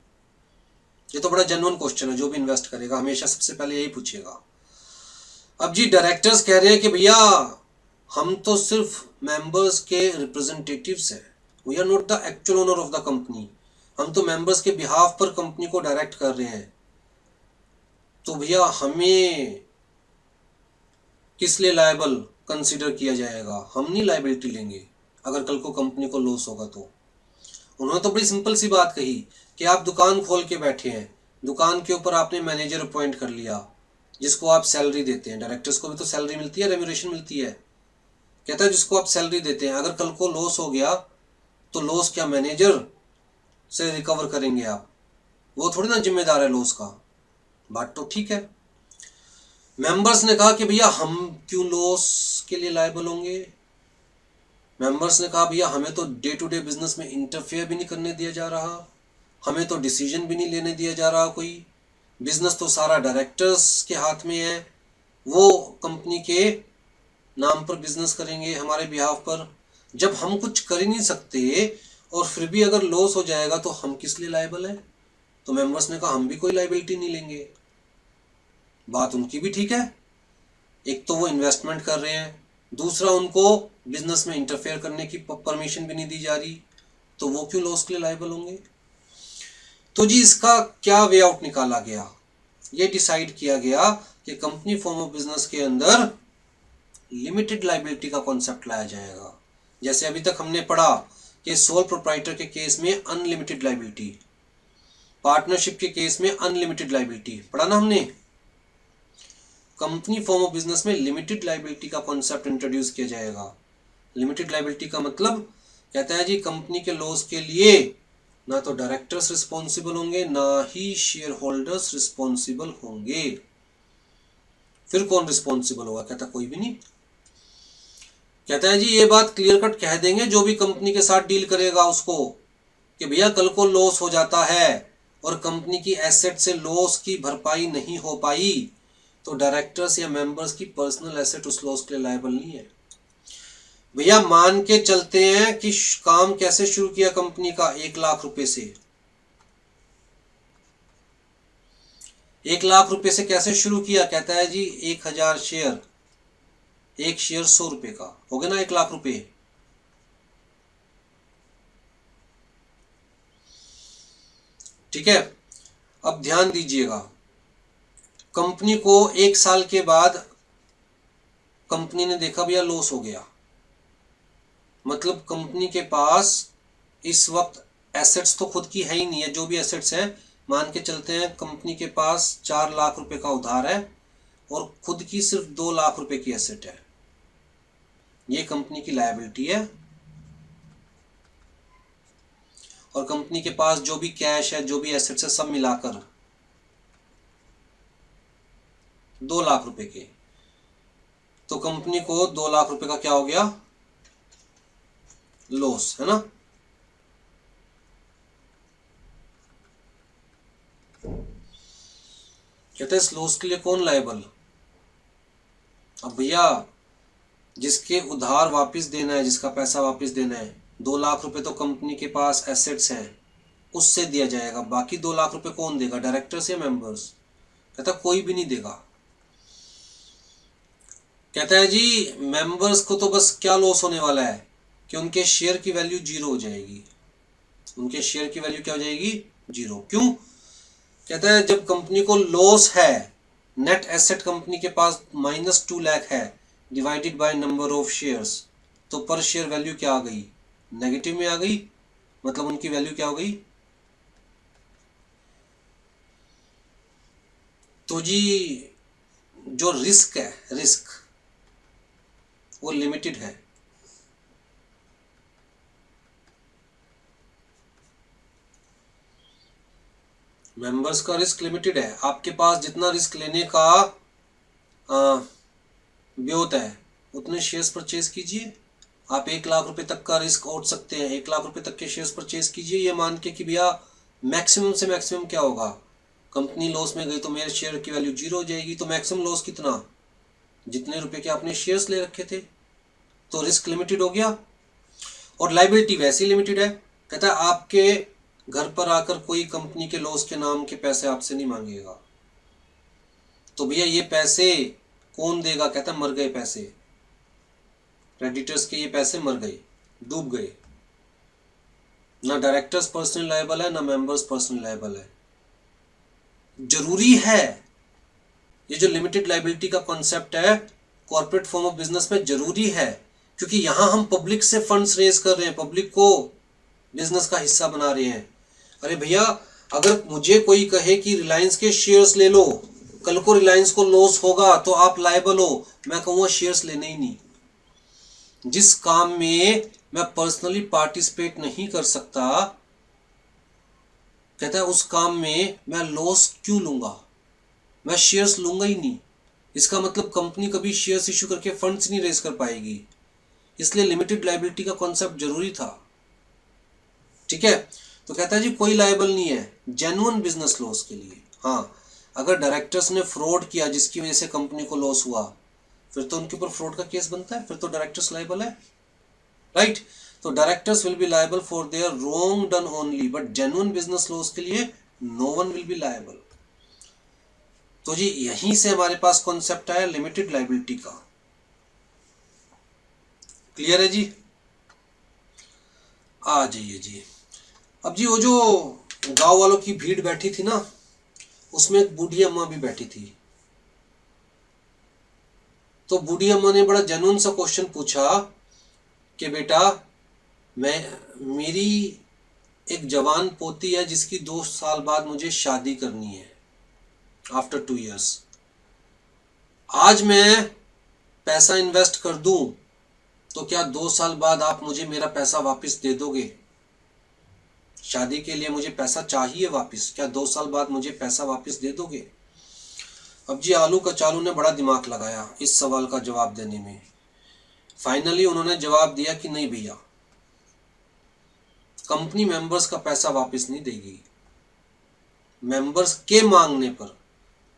ये तो बड़ा जेन्युइन क्वेश्चन है, जो भी इन्वेस्ट करेगा हमेशा सबसे पहले यही पूछेगा। अब जी डायरेक्टर्स कह रहे हैं कि भैया हम तो सिर्फ मेंबर्स के रिप्रेजेंटेटिव्स हैं, we are not the actual owner of the company. हम तो मेंबर्स के बिहाफ पर कंपनी को डायरेक्ट कर रहे हैं, तो भैया हमें किस लिए लायबल कंसीडर किया जाएगा, हम नहीं लायबिलिटी लेंगे अगर कल को कंपनी को लॉस होगा तो। उन्होंने तो बड़ी सिंपल सी बात कही कि आप दुकान खोल के बैठे हैं, दुकान के ऊपर आपने मैनेजर अपॉइंट कर लिया जिसको आप सैलरी देते हैं, डायरेक्टर्स को भी तो सैलरी मिलती है, रेम्यूनरेशन मिलती है। कहता है जिसको आप सैलरी देते हैं, अगर कल को लॉस हो गया तो लॉस क्या मैनेजर से रिकवर करेंगे आप, वो थोड़ी ना जिम्मेदार है लॉस का। बात तो ठीक है। मेंबर्स ने कहा कि भैया हम क्यों लॉस के लिए लायबल होंगे। मेंबर्स ने कहा भैया हमें तो डे टू डे बिजनेस में इंटरफेयर भी नहीं करने दिया जा रहा, हमें तो डिसीजन भी नहीं लेने दिया जा रहा कोई, बिजनेस तो सारा डायरेक्टर्स के हाथ में है, वो कंपनी के नाम पर बिजनेस करेंगे हमारे बिहाफ पर। जब हम कुछ कर ही नहीं सकते और फिर भी अगर लॉस हो जाएगा तो हम किस लिए लायबल है। तो मेंबर्स ने कहा हम भी कोई लायबिलिटी नहीं लेंगे। बात उनकी भी ठीक है, एक तो वो इन्वेस्टमेंट कर रहे हैं, दूसरा उनको बिजनेस में इंटरफेयर करने की परमिशन भी नहीं दी जा रही, तो वो क्यों लॉस के लिए लायबल होंगे। तो जी इसका क्या वे आउट निकाला गया, ये डिसाइड किया गया कि कंपनी फॉर्म ऑफ बिजनेस के अंदर लिमिटेड लायबिलिटी का कॉन्सेप्ट लाया जाएगा। जैसे अभी तक हमने पढ़ा कि सोल प्रोप्राइटर के केस में अनलिमिटेड लायबिलिटी, पार्टनरशिप के केस में अनलिमिटेड लायबिलिटी पढ़ा ना हमने। कंपनी फॉर्म ऑफ बिजनेस में लिमिटेड लायबिलिटी का कॉन्सेप्ट इंट्रोड्यूस किया जाएगा। लिमिटेड लायबिलिटी का मतलब कहता है जी कंपनी के लॉस के लिए ना तो डायरेक्टर्स रिस्पॉन्सिबल होंगे ना ही शेयर होल्डर्स रिस्पॉन्सिबल होंगे। फिर कौन रिस्पॉन्सिबल होगा, कहता कोई भी नहीं। कहता है जी ये बात क्लियर कट कह देंगे जो भी कंपनी के साथ डील करेगा उसको कि भैया कल को लॉस हो जाता है और कंपनी की एसेट से लॉस की भरपाई नहीं हो पाई तो डायरेक्टर्स या मेंबर्स की पर्सनल एसेट उस लॉस के लिए लायबल नहीं है। भैया मान के चलते हैं कि काम कैसे शुरू किया कंपनी का, 1 लाख रुपए से। 1 लाख रुपए से कैसे शुरू किया, कहता है जी 1000 शेयर, एक शेयर 100 रुपए का हो गया ना 1 लाख रुपए। ठीक है, अब ध्यान दीजिएगा, कंपनी को 1 साल के बाद कंपनी ने देखा भैया लॉस हो गया, मतलब कंपनी के पास इस वक्त एसेट्स तो खुद की है ही नहीं है। जो भी एसेट्स हैं मान के चलते हैं कंपनी के पास 4 लाख रुपए का उधार है और खुद की सिर्फ 2 लाख रुपए की एसेट है, ये कंपनी की लायबिलिटी है। और कंपनी के पास जो भी कैश है जो भी एसेट्स है सब मिलाकर 2 लाख रुपए के, तो कंपनी को 2 लाख रुपए का क्या हो गया, लॉस, है ना। कहते हैं इस लॉस के लिए कौन लायबल। अब भैया जिसके उधार वापस देना है, जिसका पैसा वापस देना है, 2 लाख रुपए तो कंपनी के पास एसेट्स हैं उससे दिया जाएगा, बाकी 2 लाख रुपए कौन देगा, डायरेक्टर्स या मेंबर्स। कहता कोई भी नहीं देगा। कहता है जी मेंबर्स को तो बस क्या लॉस होने वाला है कि उनके शेयर की वैल्यू 0 हो जाएगी, उनके शेयर की वैल्यू क्या हो जाएगी, 0। क्यों, कहता है जब कंपनी को लॉस है, नेट एसेट कंपनी के पास -2 लाख है divided by number of shares, तो पर शेयर वैल्यू क्या आ गई, नेगेटिव में आ गई, मतलब उनकी वैल्यू क्या हो गई। तो जी जो रिस्क है, रिस्क वो लिमिटेड है। मेंबर्स का रिस्क लिमिटेड है। आपके पास जितना रिस्क लेने का ब्योत है उतने शेयर्स परचेज कीजिए। आप 1 लाख रुपए तक का रिस्क उठ सकते हैं, 1 लाख रुपए तक के शेयर्स परचेज कीजिए, ये मान के कि भैया मैक्सिमम से मैक्सिमम क्या होगा, कंपनी लॉस में गई तो मेरे शेयर की वैल्यू 0 हो जाएगी, तो मैक्सिमम लॉस कितना, जितने रुपए के आपने शेयर्स ले रखे थे, तो रिस्क लिमिटेड हो गया। और लाइबिलिटी वैसी लिमिटेड है, कहता है आपके घर पर आकर कोई कंपनी के लॉस के नाम के पैसे आपसे नहीं मांगेगा। तो भैया ये पैसे कौन देगा, कहता है मर गए पैसे, क्रेडिटर्स के ये पैसे मर गए, डूब गए। ना डायरेक्टर्स पर्सनल लायबल है, ना मेंबर्स पर्सनल लायबल है। जरूरी है ये जो लिमिटेड लायबिलिटी का कॉन्सेप्ट है कॉर्पोरेट फॉर्म ऑफ बिजनेस में, जरूरी है, क्योंकि यहां हम पब्लिक से फंड्स रेज कर रहे हैं, पब्लिक को बिजनेस का हिस्सा बना रहे हैं। अरे भैया अगर मुझे कोई कहे कि रिलायंस के शेयर्स ले लो, कल को रिलायंस को लॉस होगा तो आप लायबल हो, मैं कहूँगा शेयर्स लेने ही नहीं। जिस काम में मैं पर्सनली पार्टिसिपेट नहीं कर सकता, कहता है उस काम में मैं लॉस क्यों लूंगा, मैं शेयर्स लूंगा ही नहीं। इसका मतलब कंपनी कभी शेयर्स इश्यू करके फंड्स नहीं रेज कर पाएगी, इसलिए लिमिटेड लायबिलिटी का कॉन्सेप्ट जरूरी था। ठीक है, तो कहता है जी कोई लायबल नहीं है जेन्युइन बिजनेस लॉस के लिए। हाँ, अगर डायरेक्टर्स ने फ्रॉड किया जिसकी वजह से कंपनी को लॉस हुआ, फिर तो उनके ऊपर फ्रॉड का केस बनता है, फिर तो डायरेक्टर्स लायबल है, राइट। तो directors will be liable for their wrong done only, but genuine business loss के लिए no one will be liable. तो जी यहीं से हमारे पास कॉन्सेप्ट आया लिमिटेड लायबिलिटी का। क्लियर है जी? आ जाइए जी। अब जी वो जो गांव वालों की भीड़ बैठी थी ना, उसमें एक बूढ़ी अम्मा भी बैठी थी। तो बूढ़ी अम्मा ने बड़ा जेन्युइन सा क्वेश्चन पूछा कि बेटा मेरी एक जवान पोती है जिसकी 2 साल बाद मुझे शादी करनी है, आफ्टर 2 years। आज मैं पैसा इन्वेस्ट कर दूं तो क्या 2 साल बाद आप मुझे मेरा पैसा वापस दे दोगे? शादी के लिए मुझे पैसा चाहिए वापस, क्या 2 साल बाद मुझे पैसा वापस दे दोगे? अब जी आलू कचालू ने बड़ा दिमाग लगाया इस सवाल का जवाब देने में। फाइनली उन्होंने जवाब दिया कि नहीं भैया, कंपनी मेंबर्स का पैसा वापस नहीं देगी। मेंबर्स के मांगने पर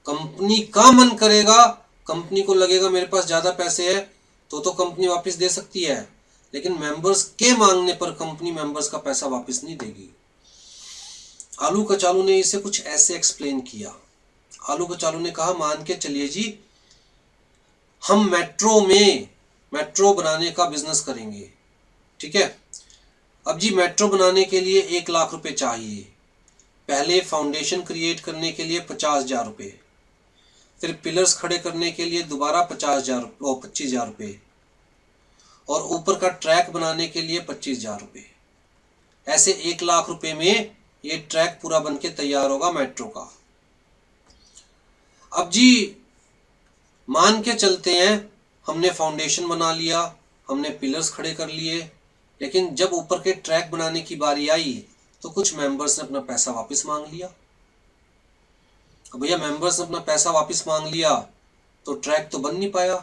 कंपनी का मन करेगा, कंपनी को लगेगा मेरे पास ज्यादा पैसे है तो कंपनी वापस दे सकती है, लेकिन मेंबर्स के मांगने पर कंपनी मेंबर्स का पैसा वापस नहीं देगी। आलू कचालू ने इसे कुछ ऐसे एक्सप्लेन किया। आलू कचालू ने कहा मान के चलिए जी हम मेट्रो बनाने का बिजनेस करेंगे, ठीक है। अब जी मेट्रो बनाने के लिए 1 लाख रुपए चाहिए, पहले फाउंडेशन क्रिएट करने के लिए 50,000 रुपये, फिर पिलर्स खड़े करने के लिए दोबारा 25,000 रुपये, और ऊपर का ट्रैक बनाने के लिए 25,000 रुपये। ऐसे 1 लाख रुपए में ये ट्रैक पूरा बन के तैयार होगा मेट्रो का। अब जी मान के चलते हैं हमने फाउंडेशन बना लिया, हमने पिलर्स खड़े कर लिए, लेकिन जब ऊपर के ट्रैक बनाने की बारी आई तो कुछ मेंबर्स ने अपना पैसा वापस मांग लिया। अब भैया मेंबर्स ने अपना पैसा वापस मांग लिया तो ट्रैक तो बन नहीं पाया,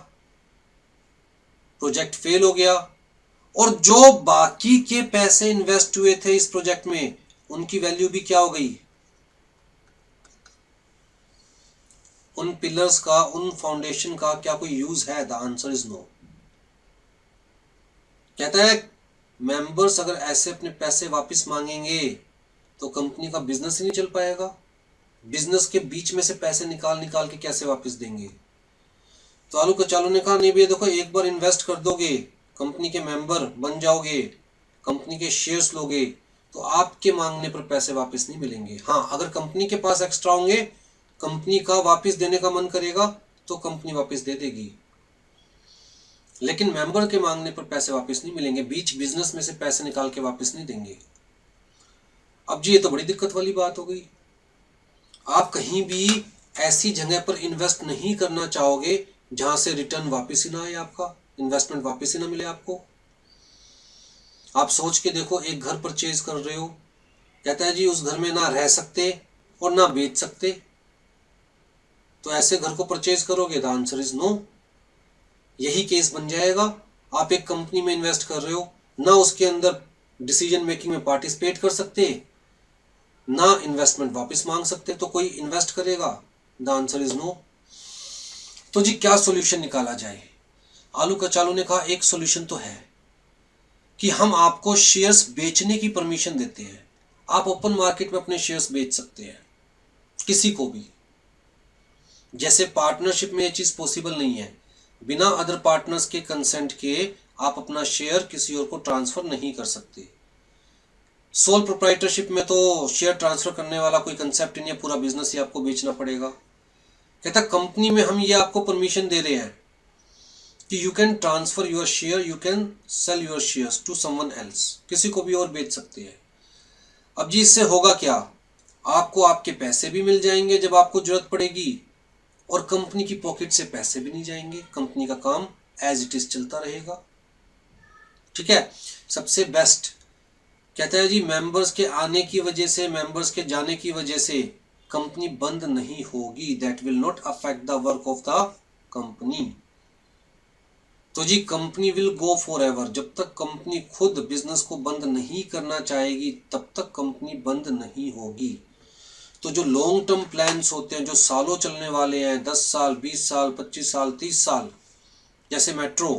प्रोजेक्ट फेल हो गया, और जो बाकी के पैसे इन्वेस्ट हुए थे इस प्रोजेक्ट में उनकी वैल्यू भी क्या हो गई, उन पिलर्स का, उन फाउंडेशन का क्या कोई यूज है? The answer is no. कहता है मेंबर्स अगर ऐसे अपने पैसे वापस मांगेंगे तो कंपनी का बिजनेस ही नहीं चल पाएगा। बिजनेस के बीच में से पैसे निकाल के कैसे वापस देंगे? तो आलू कचालू ने कहा नहीं भैया देखो, एक बार इन्वेस्ट कर दोगे, कंपनी के मेंबर बन जाओगे, कंपनी के शेयर्स लोगे, तो आपके मांगने पर पैसे वापस नहीं मिलेंगे। हाँ, अगर कंपनी के पास एक्स्ट्रा होंगे, कंपनी का वापस देने का मन करेगा तो कंपनी वापस दे देगी, लेकिन मेंबर के मांगने पर पैसे वापस नहीं मिलेंगे, बीच बिजनेस में से पैसे निकाल के वापस नहीं देंगे। अब जी ये तो बड़ी दिक्कत वाली बात हो गई। आप कहीं भी ऐसी जगह पर इन्वेस्ट नहीं करना चाहोगे जहां से रिटर्न वापस ही ना आए आपका इन्वेस्टमेंट वापस ही ना मिले आपको। आप सोच के देखो, एक घर परचेज कर रहे हो, कहता है जी उस घर में ना रह सकते और ना बेच सकते, तो ऐसे घर को परचेज करोगे? The answer is no. यही केस बन जाएगा। आप एक कंपनी में इन्वेस्ट कर रहे हो, ना उसके अंदर डिसीजन मेकिंग में पार्टिसिपेट कर सकते, ना इन्वेस्टमेंट वापस मांग सकते, तो कोई इन्वेस्ट करेगा? The answer is no. तो जी क्या सॉल्यूशन निकाला जाए? आलू कचालू ने कहा एक सॉल्यूशन तो है कि हम आपको शेयर्स बेचने की परमिशन देते हैं। आप ओपन मार्केट में अपने शेयर्स बेच सकते हैं किसी को भी। जैसे पार्टनरशिप में ये चीज पॉसिबल नहीं है, बिना अदर पार्टनर्स के कंसेंट के आप अपना शेयर किसी और को ट्रांसफर नहीं कर सकते। सोल प्रोप्राइटरशिप में तो शेयर ट्रांसफर करने वाला कोई कंसेप्ट नहीं है, पूरा बिजनेस ही आपको बेचना पड़ेगा। कहता कंपनी में हम ये आपको परमिशन दे रहे हैं कि you can transfer your share, you can sell your shares to someone else, किसी को भी और बेच सकते हैं। अब जी इससे होगा क्या? आपको आपके पैसे भी मिल जाएंगे जब आपको जरूरत पड़ेगी, और कंपनी की पॉकेट से पैसे भी नहीं जाएंगे, कंपनी का काम एज इट इज चलता रहेगा। ठीक है, सबसे बेस्ट कहता है जी मेंबर्स के आने की वजह से, मेंबर्स के जाने की वजह से कंपनी बंद नहीं होगी, that will not affect the work of the company. तो जी company will go forever, जब तक कंपनी खुद बिजनेस को बंद नहीं करना चाहेगी तब तक कंपनी बंद नहीं होगी। तो जो लॉन्ग टर्म प्लान्स होते हैं, जो सालों चलने वाले हैं, 10 साल 20 साल 25 साल 30 साल, जैसे मेट्रो,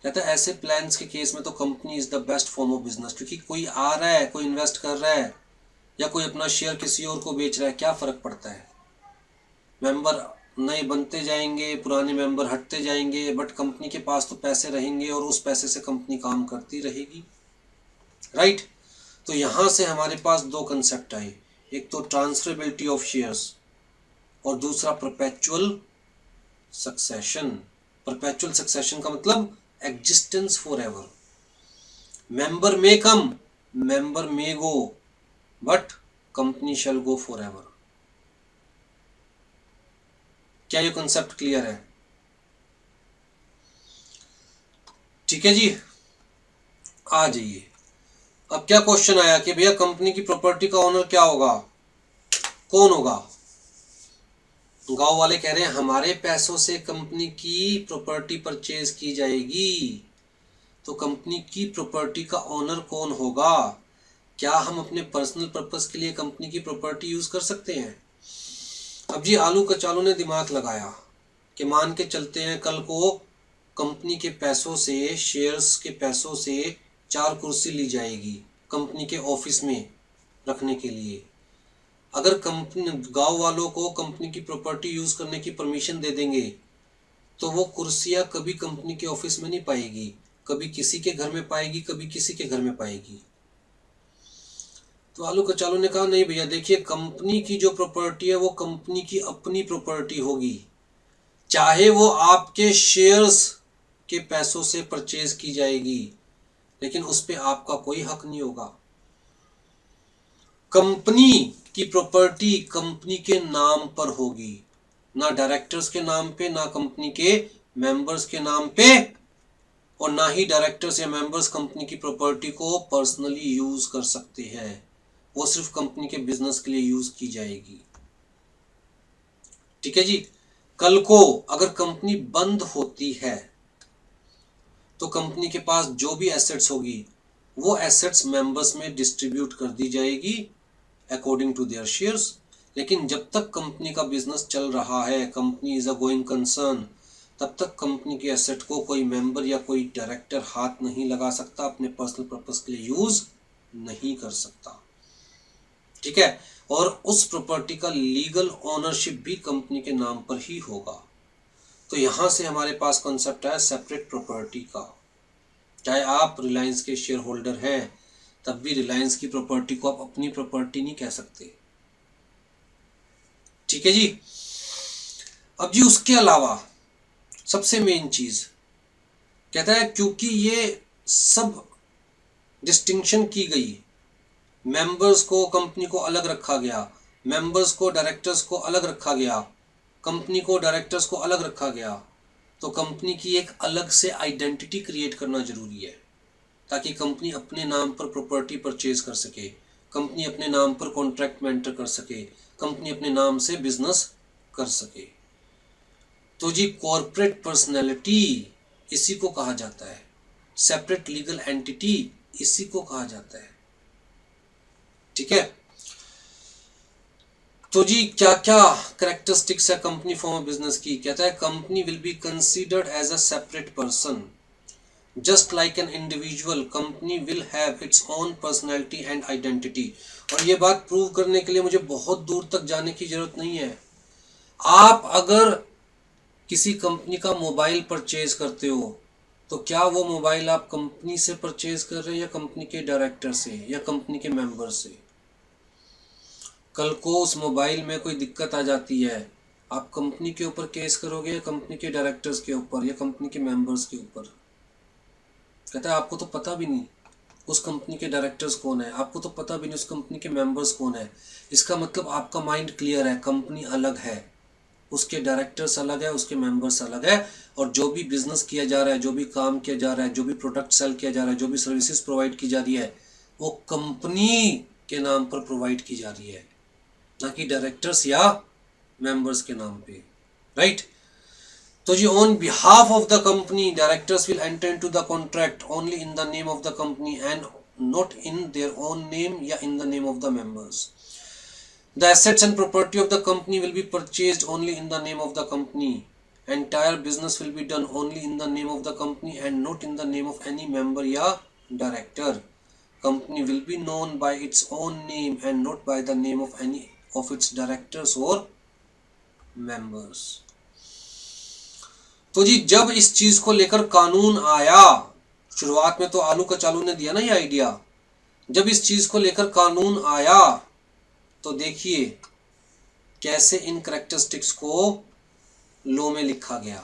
कहता है ऐसे प्लान्स के केस में तो company is the best form of business, क्योंकि कोई आ रहा है, कोई इन्वेस्ट कर रहा है, या कोई अपना शेयर किसी और को बेच रहा है, क्या फर्क पड़ता है? मेंबर नए बनते जाएंगे, पुराने मेंबर हटते जाएंगे, बट कंपनी के पास तो पैसे रहेंगे और उस पैसे से कंपनी काम करती रहेगी, राइट। तो यहां से हमारे पास दो कंसेप्ट आए, एक तो ट्रांसफरेबिलिटी ऑफ शेयर्स और दूसरा परपेचुअल सक्सेशन। परपेचुअल सक्सेशन का मतलब existence for ever. Member may come, member may go, but company shall go for ever. क्या ये कंसेप्ट क्लियर है? ठीक है जी, आ जाइए। अब क्या क्वेश्चन आया कि भैया कंपनी की प्रॉपर्टी का ओनर क्या होगा, कौन होगा? गांव वाले कह रहे हैं हमारे पैसों से कंपनी की प्रॉपर्टी परचेज की जाएगी, तो कंपनी की प्रॉपर्टी का ओनर कौन होगा? क्या हम अपने पर्सनल पर्पस के लिए कंपनी की प्रॉपर्टी यूज कर सकते हैं? अब जी आलू कचालू ने दिमाग लगाया कि मान के चलते हैं कल को कंपनी के पैसों से, शेयर्स के पैसों से 4 कुर्सी ली जाएगी कंपनी के ऑफिस में रखने के लिए। अगर कंपनी, गांव वालों को कंपनी की प्रॉपर्टी यूज करने की परमिशन दे देंगे तो वो कुर्सियां कभी कंपनी के ऑफिस में नहीं पाएगी, कभी किसी के घर में पाएगी, कभी किसी के घर में पाएगी। तो आलू कचालू ने कहा नहीं भैया देखिए, कंपनी की जो प्रॉपर्टी है वो कंपनी की अपनी प्रॉपर्टी होगी, चाहे वो आपके शेयर्स के पैसों से परचेज की जाएगी, लेकिन उस पे आपका कोई हक नहीं होगा। कंपनी की प्रॉपर्टी कंपनी के नाम पर होगी, ना डायरेक्टर्स के नाम पे, ना कंपनी के मेंबर्स के नाम पे, और ना ही डायरेक्टर्स या मेंबर्स कंपनी की प्रॉपर्टी को पर्सनली यूज कर सकते हैं, वो सिर्फ कंपनी के बिजनेस के लिए यूज की जाएगी। ठीक है जी। कल को अगर कंपनी बंद होती है तो कंपनी के पास जो भी एसेट्स होगी वो एसेट्स मेंबर्स में डिस्ट्रीब्यूट कर दी जाएगी अकॉर्डिंग टू देयर शेयर्स। लेकिन जब तक कंपनी का बिजनेस चल रहा है, company is a going concern, तब तक कंपनी के एसेट को कोई मेंबर या कोई डायरेक्टर हाथ नहीं लगा सकता, अपने पर्सनल पर्पस के लिए यूज नहीं कर सकता। ठीक है, और उस प्रॉपर्टी का लीगल ओनरशिप भी कंपनी के नाम पर ही होगा। तो यहां से हमारे पास कॉन्सेप्ट है सेपरेट प्रॉपर्टी का। चाहे आप रिलायंस के शेयर होल्डर हैं तब भी रिलायंस की प्रॉपर्टी को आप अपनी प्रॉपर्टी नहीं कह सकते। ठीक है जी। अब जी उसके अलावा सबसे मेन चीज कहता है, क्योंकि ये सब डिस्टिंक्शन की गई, मेंबर्स को कंपनी को अलग रखा गया, मेंबर्स को डायरेक्टर्स को अलग रखा गया, कंपनी को डायरेक्टर्स को अलग रखा गया, तो कंपनी की एक अलग से आइडेंटिटी क्रिएट करना जरूरी है, ताकि कंपनी अपने नाम पर प्रॉपर्टी परचेज कर सके, कंपनी अपने नाम पर कॉन्ट्रैक्ट में एंटर कर सके, कंपनी अपने नाम से बिजनेस कर सके। तो जी कॉर्पोरेट पर्सनैलिटी इसी को कहा जाता है, सेपरेट लीगल एंटिटी इसी को कहा जाता है। ठीक है, तो जी क्या क्या कैरेक्टरिस्टिक्स है कंपनी फॉर्म ऑफ बिजनेस की। कहता है company will be considered as a separate person, just like an individual company will have its own personality and identity. और ये बात प्रूव करने के लिए मुझे बहुत दूर तक जाने की जरूरत नहीं है। आप अगर किसी कंपनी का मोबाइल परचेज करते हो तो क्या वो मोबाइल आप कंपनी से परचेज कर रहे हैं या कंपनी के डायरेक्टर से या कंपनी के मेंबर से। कल को उस मोबाइल में कोई दिक्कत आ जाती है, आप कंपनी के ऊपर केस करोगे या कंपनी के डायरेक्टर्स के ऊपर या कंपनी के मेंबर्स के ऊपर। कहता है आपको तो पता भी नहीं उस कंपनी के डायरेक्टर्स कौन है, आपको तो पता भी नहीं उस कंपनी के मेंबर्स कौन है। इसका मतलब आपका माइंड क्लियर है, कंपनी अलग है, उसके डायरेक्टर्स अलग है, उसके मेंबर्स अलग है, और जो भी बिजनेस किया जा रहा है, जो भी काम किया जा रहा है, जो भी प्रोडक्ट सेल किया जा रहा है, जो भी सर्विसेज प्रोवाइड की जा रही है, वो कंपनी के नाम पर प्रोवाइड की जा रही है, ना कि डायरेक्टर्स या मेंबर्स के नाम पे। राइट। तो जी on behalf of the company directors will enter into the contract only in the name of the company and not in their own name या in the name of the members. The assets and property of the company will be purchased only in the name of the company. Entire business will be done only in the name of the company and not in the name of any member या director. Company will be known by its own name and not by the name of any of its directors or members. तो जी जब इस चीज को लेकर कानून आया, शुरुआत में तो आलू का चालू ने दिया ना ये आइडिया, जब इस चीज को लेकर कानून आया तो देखिए कैसे इन कैरेक्टरिस्टिक्स को लॉ में लिखा गया।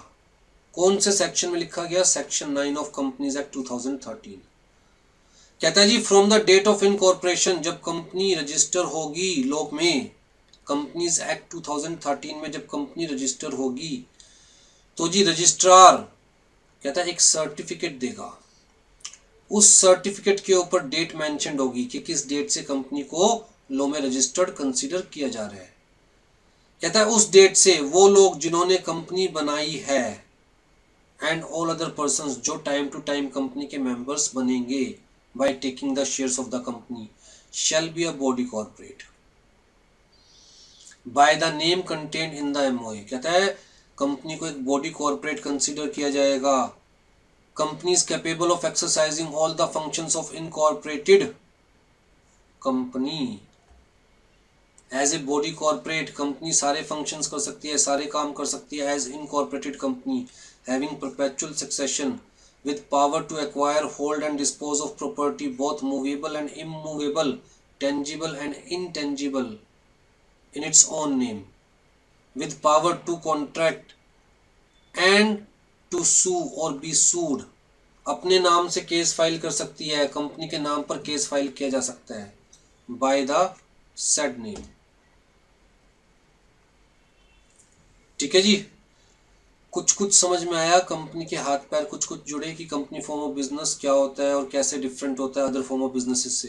कौन से सेक्शन में लिखा गया? Section 9 of companies act 2013। कहता है जी from the date of incorporation, जब कंपनी रजिस्टर होगी लॉ में, कंपनीज एक्ट 2013 में जब कंपनी रजिस्टर होगी तो जी रजिस्ट्रार कहता है एक सर्टिफिकेट देगा, उस सर्टिफिकेट के ऊपर डेट मेंशन्ड होगी कि किस डेट से कंपनी को लॉ में रजिस्टर्ड कंसीडर किया जा रहा है। कहता है उस डेट से वो लोग जिन्होंने कंपनी बनाई है एंड ऑल अदर पर्संस जो टाइम टू टाइम कंपनी के मेंबर्स बनेंगे by taking the shares of the company shall be a body corporate by the name content in the MOA. कहता है कंपनी को एक बॉडी कॉर्पोरेट कंसीडर किया जाएगा। Company is capable of exercising all the functions of incorporated company. As a body corporate company सारे functions कर सकती है, सारे काम कर सकती है as incorporated company having perpetual succession with power to acquire, hold and dispose of property both movable and immovable, tangible and intangible in its own name, with power to contract and to sue or be sued। अपने नाम से case file कर सकती है, company के नाम पर case file किया जा सकता है by the said name। ठीक है जी, कुछ कुछ समझ में आया, कंपनी के हाथ पैर कुछ कुछ जुड़े कि कंपनी फॉर्म ऑफ बिजनेस क्या होता है और कैसे डिफरेंट होता है अदर फॉर्म ऑफ बिजनेसेस से।